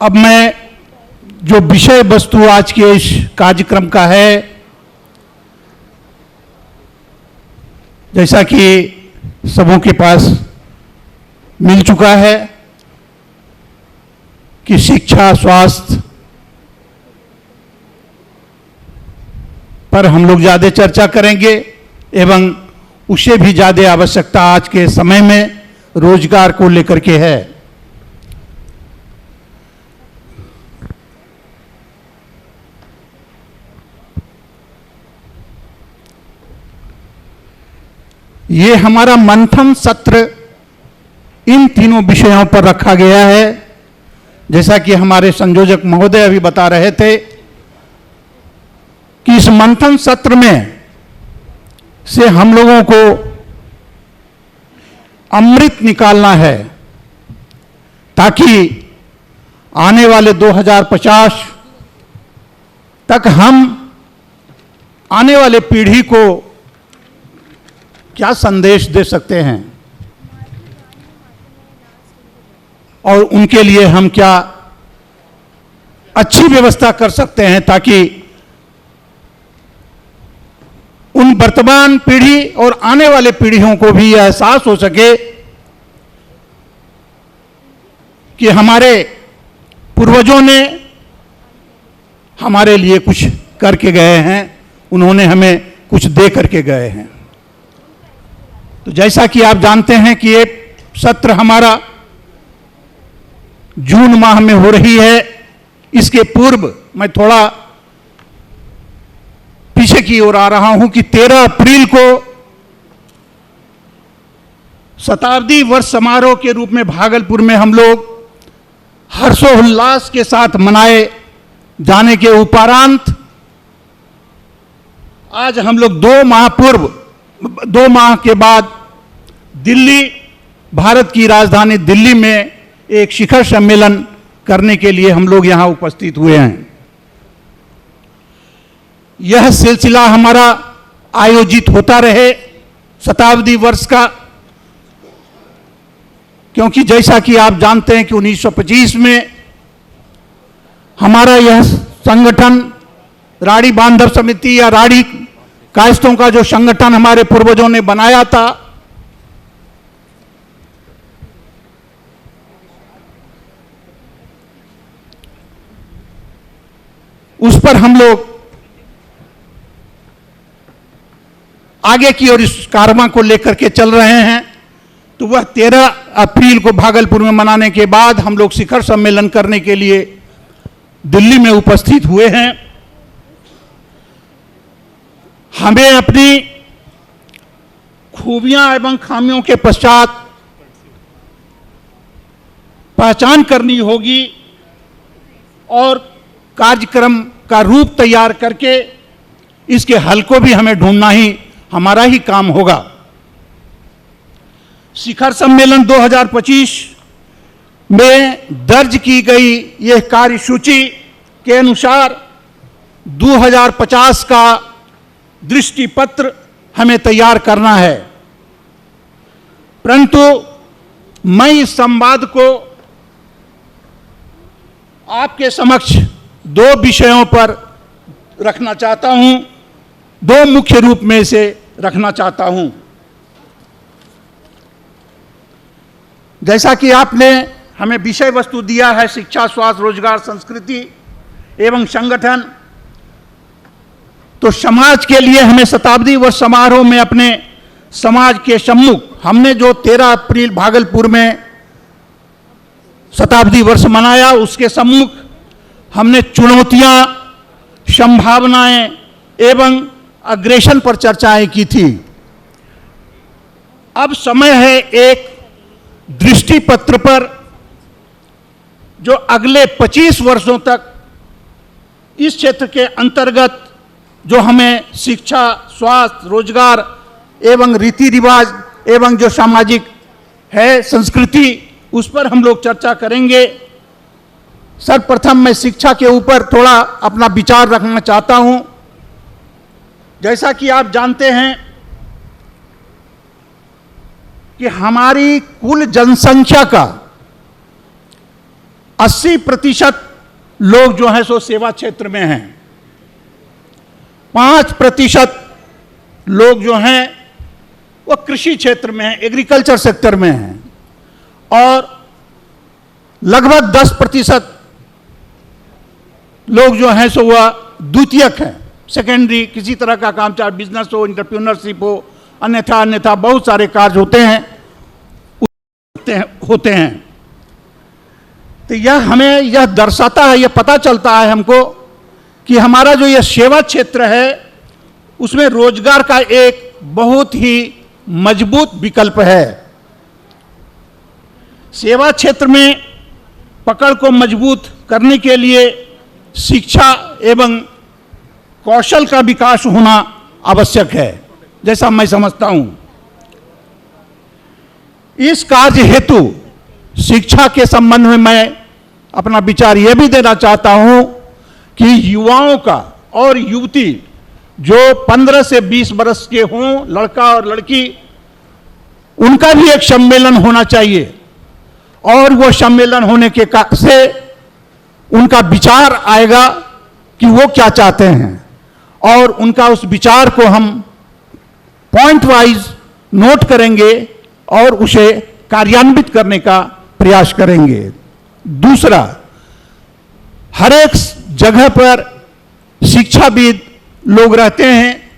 अब मैं जो विषय वस्तु आज के इस कार्यक्रम का है, जैसा कि सबों के पास मिल चुका है कि शिक्षा स्वास्थ्य पर हम लोग ज़्यादा चर्चा करेंगे एवं उससे भी ज़्यादा आवश्यकता आज के समय में रोजगार को लेकर के है। ये हमारा मंथन सत्र इन तीनों विषयों पर रखा गया है। जैसा कि हमारे संयोजक महोदय अभी बता रहे थे कि इस मंथन सत्र में से हम लोगों को अमृत निकालना है, ताकि आने वाले 2050 तक हम आने वाले पीढ़ी को क्या संदेश दे सकते हैं और उनके लिए हम क्या अच्छी व्यवस्था कर सकते हैं, ताकि उन वर्तमान पीढ़ी और आने वाले पीढ़ियों को भी यह एहसास हो सके कि हमारे पूर्वजों ने हमारे लिए कुछ करके गए हैं, उन्होंने हमें कुछ दे करके गए हैं। तो जैसा कि आप जानते हैं कि ये सत्र हमारा जून माह में हो रही है। इसके पूर्व मैं थोड़ा पीछे की ओर आ रहा हूं कि 13 अप्रैल को शताब्दी वर्ष समारोह के रूप में भागलपुर में हम लोग हर्षोल्लास के साथ मनाए जाने के उपरांत आज हम लोग 2 माह के बाद दिल्ली, भारत की राजधानी दिल्ली में एक शिखर सम्मेलन करने के लिए हम लोग यहां उपस्थित हुए हैं। यह सिलसिला हमारा आयोजित होता रहे शताब्दी वर्ष का, क्योंकि जैसा कि आप जानते हैं कि 1925 में हमारा यह संगठन राड़ी बांधव समिति या राड़ी कायस्थों का जो संगठन हमारे पूर्वजों ने बनाया था, उस पर हम लोग आगे की ओर इस कारवां को लेकर के चल रहे हैं। तो वह 13 अप्रैल को भागलपुर में मनाने के बाद हम लोग शिखर सम्मेलन करने के लिए दिल्ली में उपस्थित हुए हैं। हमें अपनी खूबियां एवं खामियों के पश्चात पहचान करनी होगी और कार्यक्रम का रूप तैयार करके इसके हल को भी हमें ढूंढना ही हमारा ही काम होगा। शिखर सम्मेलन 2025 में दर्ज की गई यह कार्यसूची के अनुसार 2050 का दृष्टि पत्र हमें तैयार करना है। परंतु मैं इस संवाद को आपके समक्ष 2 विषयों पर रखना चाहता हूं, 2 मुख्य रूप में से रखना चाहता हूं। जैसा कि आपने हमें विषय वस्तु दिया है शिक्षा, स्वास्थ्य, रोजगार, संस्कृति एवं संगठन, तो समाज के लिए हमें शताब्दी वर्ष समारोह में अपने समाज के सम्मुख हमने जो 13 अप्रैल भागलपुर में शताब्दी वर्ष मनाया, उसके सम्मुख हमने चुनौतियां, संभावनाएं एवं अग्रेशन पर चर्चाएं की थी। अब समय है एक दृष्टि पत्र पर जो अगले 25 वर्षों तक इस क्षेत्र के अंतर्गत जो हमें शिक्षा, स्वास्थ्य, रोजगार एवं रीति रिवाज एवं जो सामाजिक है संस्कृति, उस पर हम लोग चर्चा करेंगे। सर्वप्रथम मैं शिक्षा के ऊपर थोड़ा अपना विचार रखना चाहता हूं। जैसा कि आप जानते हैं कि हमारी कुल जनसंख्या का 80% लोग जो हैं सो सेवा क्षेत्र में हैं, 5% लोग जो हैं वो कृषि क्षेत्र में हैं, एग्रीकल्चर सेक्टर में हैं, और लगभग 10% लोग जो हैं सो वह द्वितीयक हैं, सेकेंडरी, किसी तरह का काम, चाहे बिजनेस हो, एंटरप्रेन्योरशिप हो, अन्यथा बहुत सारे कार्य होते हैं। तो यह दर्शाता है, यह पता चलता है हमको कि हमारा जो यह सेवा क्षेत्र है उसमें रोजगार का एक बहुत ही मजबूत विकल्प है। सेवा क्षेत्र में पकड़ को मजबूत करने के लिए शिक्षा एवं कौशल का विकास होना आवश्यक है, जैसा मैं समझता हूं। इस कार्य हेतु शिक्षा के संबंध में मैं अपना विचार यह भी देना चाहता हूं कि युवाओं का और युवती जो 15 से 20 वर्ष के हों, लड़का और लड़की, उनका भी एक सम्मेलन होना चाहिए, और वो सम्मेलन होने के से उनका विचार आएगा कि वो क्या चाहते हैं, और उनका उस विचार को हम पॉइंट वाइज नोट करेंगे और उसे कार्यान्वित करने का प्रयास करेंगे। दूसरा, हर एक जगह पर शिक्षाविद लोग रहते हैं,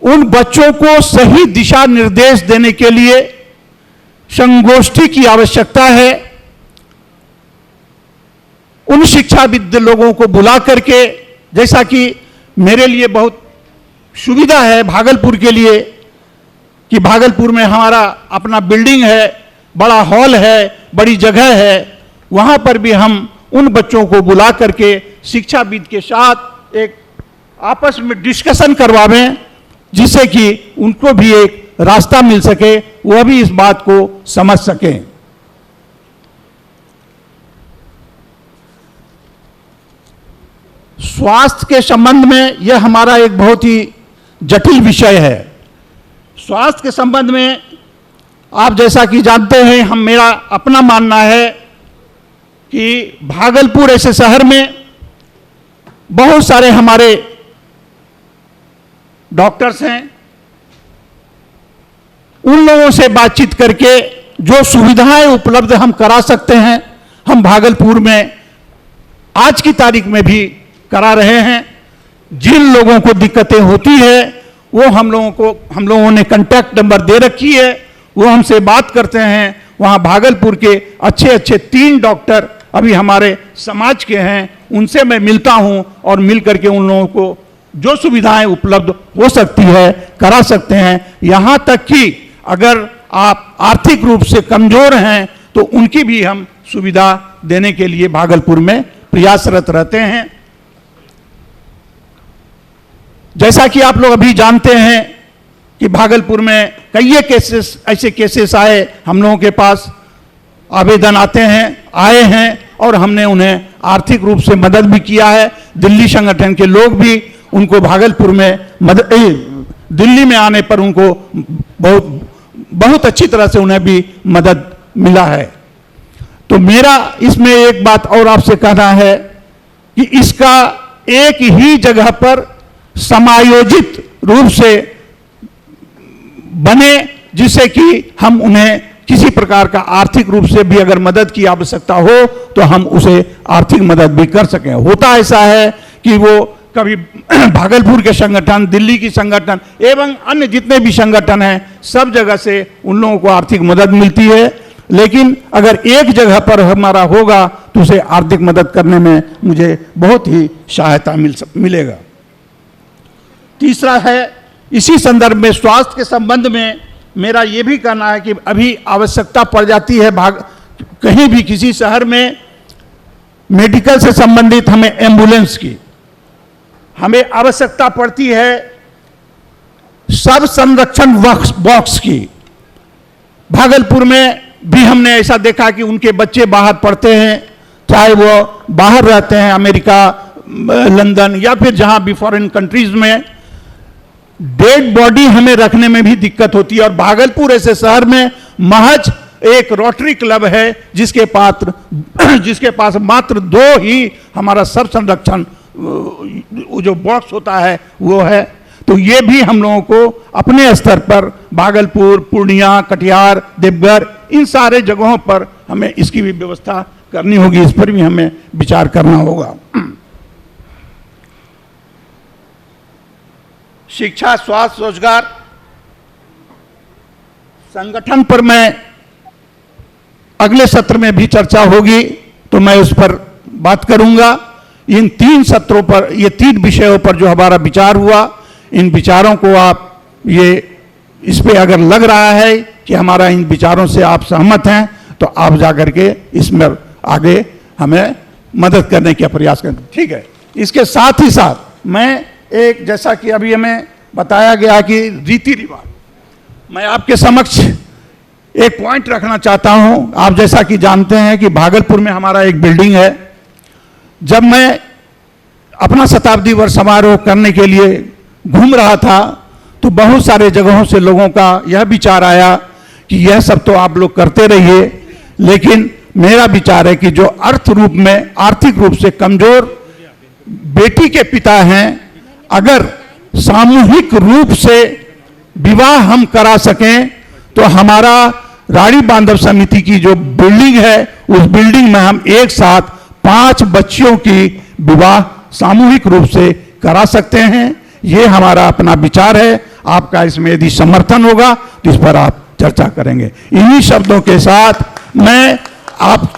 उन बच्चों को सही दिशा निर्देश देने के लिए संगोष्ठी की आवश्यकता है। उन शिक्षाविद लोगों को बुला करके, जैसा कि मेरे लिए बहुत सुविधा है भागलपुर के लिए कि भागलपुर में हमारा अपना बिल्डिंग है, बड़ा हॉल है, बड़ी जगह है, वहां पर भी हम उन बच्चों को बुला करके शिक्षाविद के साथ एक आपस में डिस्कशन करवावें, जिससे कि उनको भी एक रास्ता मिल सके, वह भी इस बात को समझ सकें। स्वास्थ्य के संबंध में यह हमारा एक बहुत ही जटिल विषय है। स्वास्थ्य के संबंध में आप जैसा कि जानते हैं, मेरा अपना मानना है कि भागलपुर ऐसे शहर में बहुत सारे हमारे डॉक्टर्स हैं, उन लोगों से बातचीत करके जो सुविधाएं उपलब्ध हम करा सकते हैं, हम भागलपुर में आज की तारीख में भी करा रहे हैं। जिन लोगों को दिक्कतें होती है वो हम लोगों ने कांटेक्ट नंबर दे रखी है, वो हमसे बात करते हैं। वहाँ भागलपुर के अच्छे 3 डॉक्टर अभी हमारे समाज के हैं, उनसे मैं मिलता हूँ और मिल करके उन लोगों को जो सुविधाएं उपलब्ध हो सकती है करा सकते हैं। यहाँ तक कि अगर आप आर्थिक रूप से कमजोर हैं तो उनकी भी हम सुविधा देने के लिए भागलपुर में प्रयासरत रहते हैं। जैसा कि आप लोग अभी जानते हैं कि भागलपुर में कई ऐसे केसेस आए, हम लोगों के पास आवेदन आए हैं और हमने उन्हें आर्थिक रूप से मदद भी किया है। दिल्ली संगठन के लोग भी उनको भागलपुर में दिल्ली में आने पर उनको बहुत अच्छी तरह से उन्हें भी मदद मिला है। तो मेरा इसमें एक बात और आपसे कहना है कि इसका एक ही जगह पर समायोजित रूप से बने जिससे कि हम उन्हें किसी प्रकार का आर्थिक रूप से भी अगर मदद की आवश्यकता हो तो हम उसे आर्थिक मदद भी कर सकें। होता ऐसा है कि वो कभी भागलपुर के संगठन, दिल्ली की संगठन एवं अन्य जितने भी संगठन हैं, सब जगह से उन लोगों को आर्थिक मदद मिलती है, लेकिन अगर एक जगह पर हमारा होगा तो उसे आर्थिक मदद करने में मुझे बहुत ही सहायता मिलेगा। तीसरा है, इसी संदर्भ में स्वास्थ्य के संबंध में मेरा ये भी कहना है कि अभी आवश्यकता पड़ जाती है कहीं भी किसी शहर में मेडिकल से संबंधित हमें एम्बुलेंस की हमें आवश्यकता पड़ती है, सब संरक्षण बॉक्स की। भागलपुर में भी हमने ऐसा देखा कि उनके बच्चे बाहर पढ़ते हैं, चाहे वो बाहर रहते हैं अमेरिका, लंदन या फिर जहां भी फॉरेन कंट्रीज में, डेड बॉडी हमें रखने में भी दिक्कत होती है। और भागलपुर ऐसे शहर में महज एक रोटरी क्लब है जिसके पास मात्र 2 ही हमारा सब संरक्षण जो बॉक्स होता है वो है। तो ये भी हम लोगों को अपने स्तर पर भागलपुर, पूर्णिया, कटिहार, देवघर, इन सारे जगहों पर हमें इसकी भी व्यवस्था करनी होगी, इस पर भी हमें विचार करना होगा। शिक्षा, स्वास्थ्य, रोजगार संगठन पर मैं अगले सत्र में भी चर्चा होगी तो मैं उस पर बात करूंगा। इन 3 सत्रों पर, ये 3 विषयों पर जो हमारा विचार हुआ, इन विचारों को आप इस पे अगर लग रहा है कि हमारा इन विचारों से आप सहमत हैं तो आप जाकर के इसमें आगे हमें मदद करने का प्रयास करें। ठीक है। इसके साथ ही साथ मैं एक, जैसा कि अभी हमें बताया गया कि रीति रिवाज, मैं आपके समक्ष एक पॉइंट रखना चाहता हूं। आप जैसा कि जानते हैं कि भागलपुर में हमारा एक बिल्डिंग है। जब मैं अपना शताब्दी वर्ष समारोह करने के लिए घूम रहा था तो बहुत सारे जगहों से लोगों का यह विचार आया कि यह सब तो आप लोग करते रहिए, लेकिन मेरा विचार है कि जो आर्थिक रूप से कमजोर बेटी के पिता हैं, अगर सामूहिक रूप से विवाह हम करा सकें तो हमारा राड़ी बांधव समिति की जो बिल्डिंग है, उस बिल्डिंग में हम एक साथ 5 बच्चियों की विवाह सामूहिक रूप से करा सकते हैं। ये हमारा अपना विचार है। आपका इसमें यदि समर्थन होगा तो इस पर आप चर्चा करेंगे। इन्हीं शब्दों के साथ मैं आप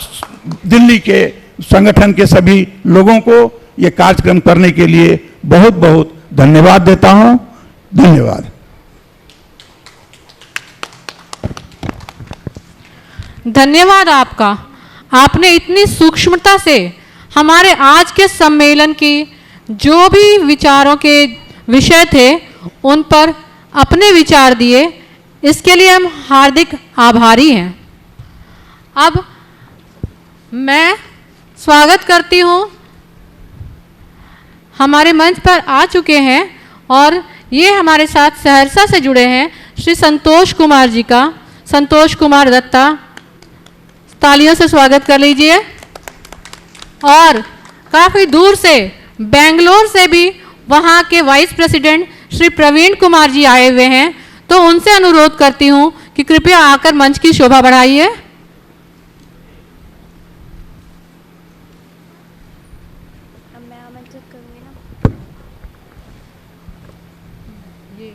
दिल्ली के संगठन के सभी लोगों को ये कार्यक्रम करने के लिए बहुत बहुत धन्यवाद देता हूं। धन्यवाद। धन्यवाद आपका। आपने इतनी सूक्ष्मता से हमारे आज के सम्मेलन की जो भी विचारों के विषय थे उन पर अपने विचार दिए, इसके लिए हम हार्दिक आभारी हैं। अब मैं स्वागत करती हूं, हमारे मंच पर आ चुके हैं और ये हमारे साथ सहरसा से जुड़े हैं श्री संतोष कुमार जी का। संतोष कुमार दत्ता, तालियों से स्वागत कर लीजिए। और काफ़ी दूर से, बेंगलोर से भी वहाँ के वाइस प्रेसिडेंट श्री प्रवीण कुमार जी आए हुए हैं, तो उनसे अनुरोध करती हूँ कि कृपया आकर मंच की शोभा बढ़ाइए। मैं आमंत्रित करूँगी ना, ये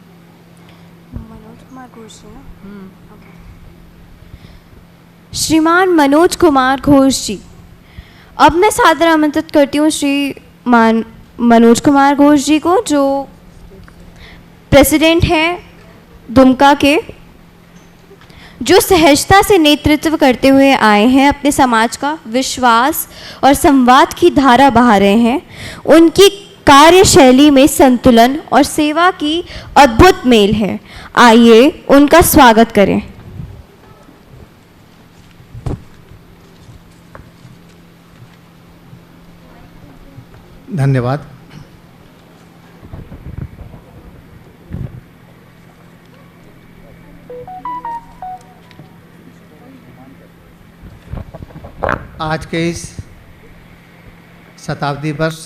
मनोज कुमार घोष जी ना। श्रीमान मनोज कुमार घोष जी। अब मैं सादर आमंत्रित करती हूँ श्रीमान मनोज कुमार घोष जी को, जो प्रेसिडेंट हैं दुमका के, जो सहजता से नेतृत्व करते हुए आए हैं, अपने समाज का विश्वास और संवाद की धारा बहा रहे हैं। उनकी कार्यशैली में संतुलन और सेवा की अद्भुत मेल है। आइए उनका स्वागत करें। धन्यवाद। आज के इस शताब्दी वर्ष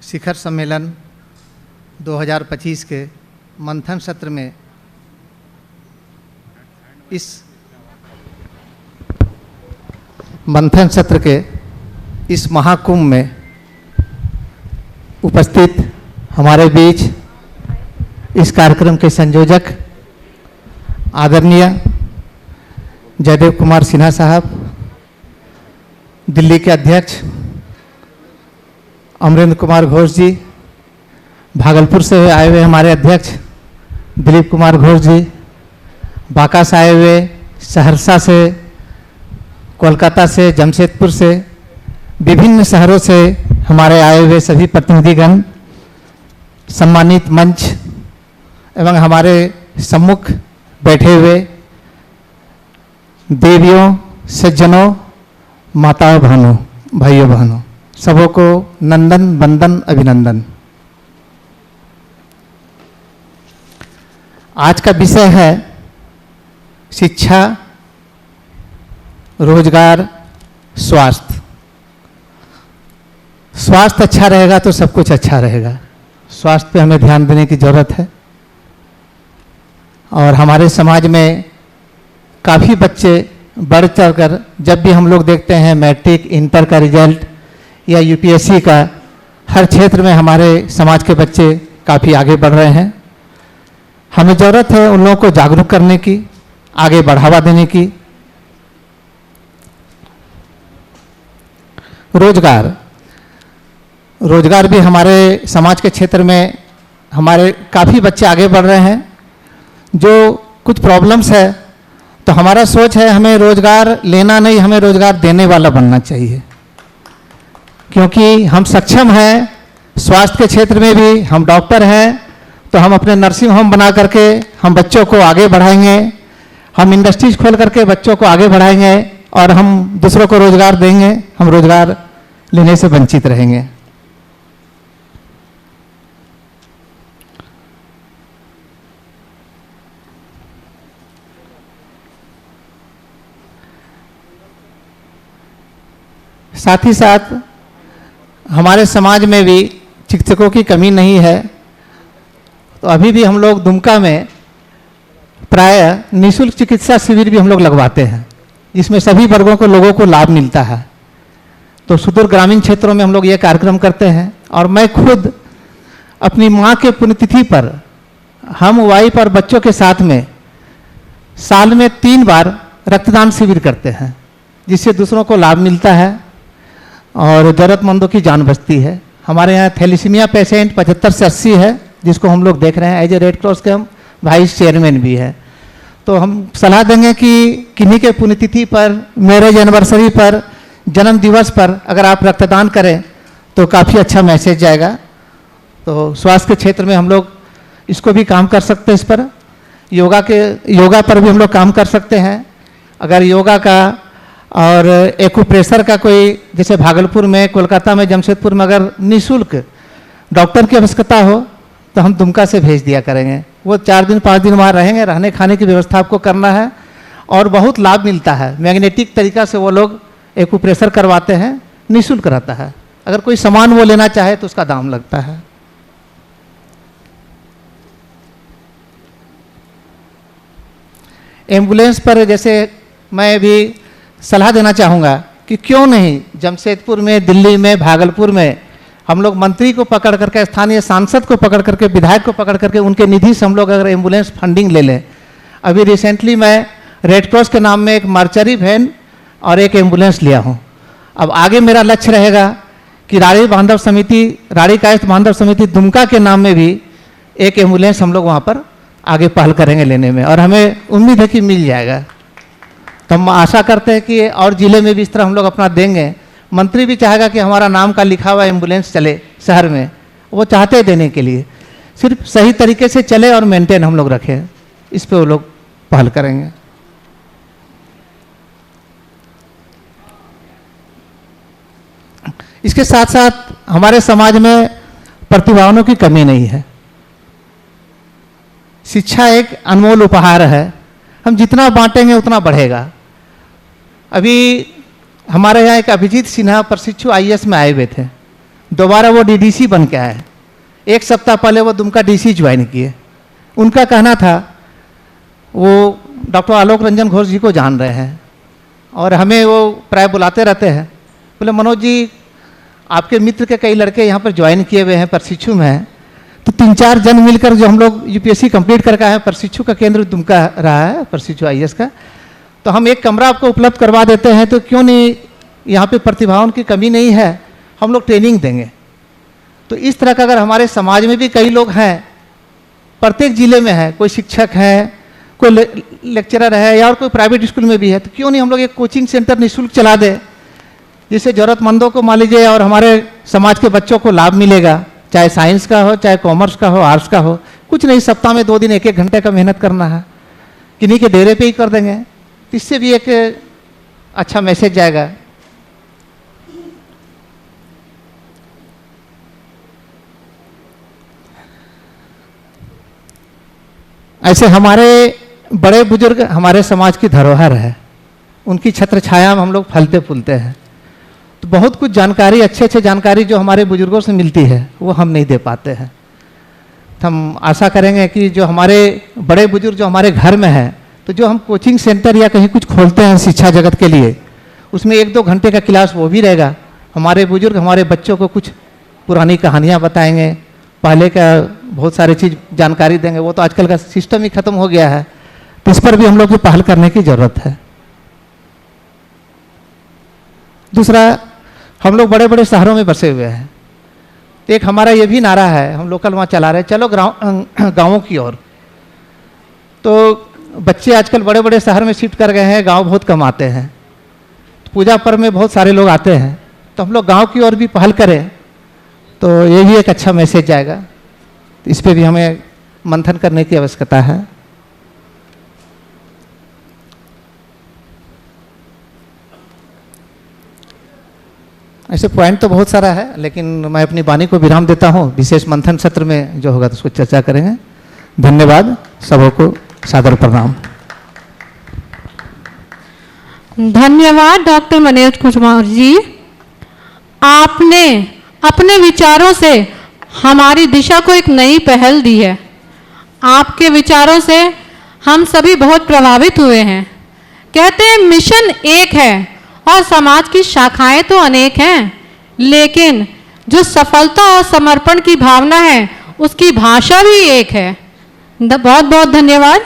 शिखर सम्मेलन 2025 के मंथन सत्र में इस मंथन सत्र के इस महाकुंभ में उपस्थित हमारे बीच इस कार्यक्रम के संयोजक आदरणीय जयदेव कुमार सिन्हा साहब, दिल्ली के अध्यक्ष अमरेंद्र कुमार घोष जी, भागलपुर से आए हुए हमारे अध्यक्ष दिलीप कुमार घोष जी, बांका से आए हुए, सहरसा से, कोलकाता से, जमशेदपुर से, विभिन्न शहरों से हमारे आए हुए सभी प्रतिनिधिगण, सम्मानित मंच एवं हमारे सम्मुख बैठे हुए देवियों, सज्जनों, माताओं, बहनों, भाइयों बहनों, सबों को नंदन वंदन अभिनंदन। आज का विषय है शिक्षा, रोजगार, स्वास्थ्य। स्वास्थ्य अच्छा रहेगा तो सब कुछ अच्छा रहेगा। स्वास्थ्य पे हमें ध्यान देने की जरूरत है। और हमारे समाज में काफ़ी बच्चे बढ़ चढ़कर, जब भी हम लोग देखते हैं मैट्रिक, इंटर का रिजल्ट या यूपीएससी का, हर क्षेत्र में हमारे समाज के बच्चे काफ़ी आगे बढ़ रहे हैं। हमें ज़रूरत है उन लोगों को जागरूक करने की, आगे बढ़ावा देने की। रोजगार भी हमारे समाज के क्षेत्र में हमारे काफ़ी बच्चे आगे बढ़ रहे हैं। जो कुछ प्रॉब्लम्स है तो हमारा सोच है हमें रोजगार लेना नहीं, हमें रोजगार देने वाला बनना चाहिए, क्योंकि हम सक्षम हैं। स्वास्थ्य के क्षेत्र में भी हम डॉक्टर हैं, तो हम अपने नर्सिंग होम बना करके हम बच्चों को आगे बढ़ाएंगे, हम इंडस्ट्रीज खोल करके बच्चों को आगे बढ़ाएंगे और हम दूसरों को रोजगार देंगे। हम रोजगार लेने से वंचित रहेंगे। साथ ही साथ हमारे समाज में भी चिकित्सकों की कमी नहीं है। तो अभी भी हम लोग दुमका में प्राय निःशुल्क चिकित्सा शिविर भी हम लोग लगवाते हैं, जिसमें सभी वर्गों को लोगों को लाभ मिलता है। तो सुदूर ग्रामीण क्षेत्रों में हम लोग ये कार्यक्रम करते हैं। और मैं खुद अपनी माँ के पुण्यतिथि पर हम वाइफ और बच्चों के साथ में साल में 3 बार रक्तदान शिविर करते हैं, जिससे दूसरों को लाभ मिलता है और ज़रूरतमंदों की जान बचती है। हमारे यहाँ थैलीसीमिया पेशेंट 75 से 80 है, जिसको हम लोग देख रहे हैं। एज ए रेड क्रॉस के हम वाइस चेयरमैन भी है। तो हम सलाह देंगे कि किन्हीं के पुण्यतिथि पर, मैरिज एनिवर्सरी पर, जन्म दिवस पर अगर आप रक्तदान करें तो काफ़ी अच्छा मैसेज जाएगा। तो स्वास्थ्य के क्षेत्र में हम लोग इसको भी काम कर सकते हैं। इस पर योगा पर भी हम लोग काम कर सकते हैं। अगर योगा का और एक्यूप्रेशर का कोई, जैसे भागलपुर में, कोलकाता में, जमशेदपुर में अगर निःशुल्क डॉक्टर की आवश्यकता हो तो हम दुमका से भेज दिया करेंगे। वो 4 दिन 5 दिन वहाँ रहेंगे, रहने खाने की व्यवस्था आपको करना है और बहुत लाभ मिलता है। मैग्नेटिक तरीका से वो लोग एक्यूप्रेशर करवाते हैं, निःशुल्क रहता है। अगर कोई सामान वो लेना चाहे तो उसका दाम लगता है। एम्बुलेंस पर जैसे मैं भी सलाह देना चाहूँगा कि क्यों नहीं जमशेदपुर में, दिल्ली में, भागलपुर में हम लोग मंत्री को पकड़ करके, स्थानीय सांसद को पकड़ करके, विधायक को पकड़ करके उनके निधि से हम लोग अगर एम्बुलेंस फंडिंग ले लें। अभी रिसेंटली मैं रेड क्रॉस के नाम में एक मर्चरी वैन और एक एम्बुलेंस लिया हूँ। अब आगे मेरा लक्ष्य रहेगा कि राड़ी कायस्थ बांधव समिति दुमका के नाम में भी एक एम्बुलेंस हम लोग वहाँ पर आगे पहल करेंगे लेने में, और हमें उम्मीद है कि मिल जाएगा। तो हम आशा करते हैं कि और ज़िले में भी इस तरह हम लोग अपना देंगे। मंत्री भी चाहेगा कि हमारा नाम का लिखा हुआ एम्बुलेंस चले शहर में, वो चाहते हैं देने के लिए। सिर्फ सही तरीके से चले और मेंटेन हम लोग रखें, इस पे वो लोग पहल करेंगे। इसके साथ साथ हमारे समाज में प्रतिभाओं की कमी नहीं है। शिक्षा एक अनमोल उपहार है, हम जितना बांटेंगे उतना बढ़ेगा। अभी हमारे यहाँ एक अभिजीत सिन्हा प्रशिक्षु आईएएस में आए हुए थे, दोबारा वो डीडीसी बन के आए। 1 सप्ताह पहले वो दुमका डीसी ज्वाइन किए। उनका कहना था, वो डॉक्टर आलोक रंजन घोष जी को जान रहे हैं और हमें वो प्राय बुलाते रहते हैं। बोले मनोज जी, आपके मित्र के कई लड़के यहाँ पर ज्वाइन किए हुए हैं, प्रशिक्षु में हैं, तो 3-4 जन मिलकर जो हम लोग यूपीएससी कंप्लीट करके आए हैं, प्रशिक्षु का केंद्र दुमका रहा है, प्रशिक्षु आईएएस का, तो हम एक कमरा आपको उपलब्ध करवा देते हैं, तो क्यों नहीं, यहाँ पे प्रतिभाओं की कमी नहीं है, हम लोग ट्रेनिंग देंगे। तो इस तरह का अगर हमारे समाज में भी कई लोग हैं, प्रत्येक जिले में है, कोई शिक्षक है, कोई लेक्चरर है या और कोई प्राइवेट स्कूल में भी है, तो क्यों नहीं हम लोग एक कोचिंग सेंटर निःशुल्क चला दे, जिससे ज़रूरतमंदों को मान लीजिए और हमारे समाज के बच्चों को लाभ मिलेगा, चाहे साइंस का हो, चाहे कॉमर्स का हो, आर्ट्स का हो। कुछ नहीं, सप्ताह में 2 दिन 1-1 घंटे का मेहनत करना है, किन्हीं के डेरे पे ही कर देंगे, तो इससे भी एक अच्छा मैसेज जाएगा। ऐसे हमारे बड़े बुजुर्ग हमारे समाज की धरोहर है, उनकी छत्र छाया में हम लोग फलते फूलते हैं। तो बहुत कुछ जानकारी, अच्छे जानकारी जो हमारे बुजुर्गों से मिलती है वो हम नहीं दे पाते हैं। तो हम आशा करेंगे कि जो हमारे बड़े बुजुर्ग जो हमारे घर में है, तो जो हम कोचिंग सेंटर या कहीं कुछ खोलते हैं शिक्षा जगत के लिए, उसमें 1-2 घंटे का क्लास वो भी रहेगा। हमारे बुजुर्ग हमारे बच्चों को कुछ पुरानी कहानियाँ बताएंगे, पहले का बहुत सारी चीज़ जानकारी देंगे। वो तो आजकल का सिस्टम ही खत्म हो गया है, तो इस पर भी हम लोग को पहल करने की ज़रूरत है। दूसरा, हम लोग बड़े बड़े शहरों में बसे हुए हैं, तो एक हमारा ये भी नारा है, हम लोकल वहाँ चला रहे हैं, चलो गाँवों की ओर। तो बच्चे आजकल बड़े बड़े शहर में शिफ्ट कर गए हैं, गांव बहुत कम आते हैं, पूजा पर्व में बहुत सारे लोग आते हैं, तो हम लोग गांव की ओर भी पहल करें, तो ये भी एक अच्छा मैसेज जाएगा। तो इस पे भी हमें मंथन करने की आवश्यकता है। ऐसे पॉइंट तो बहुत सारा है, लेकिन मैं अपनी वाणी को विराम देता हूँ। विशेष मंथन सत्र में जो होगा तो उसको चर्चा करेंगे। धन्यवाद, सबको सादर प्रणाम। धन्यवाद डॉक्टर मनोज कुमार जी, आपने अपने विचारों से हमारी दिशा को एक नई पहल दी है। आपके विचारों से हम सभी बहुत प्रभावित हुए हैं। कहते हैं मिशन एक है और समाज की शाखाएं तो अनेक हैं, लेकिन जो सफलता और समर्पण की भावना है उसकी भाषा भी एक है। बहुत बहुत धन्यवाद।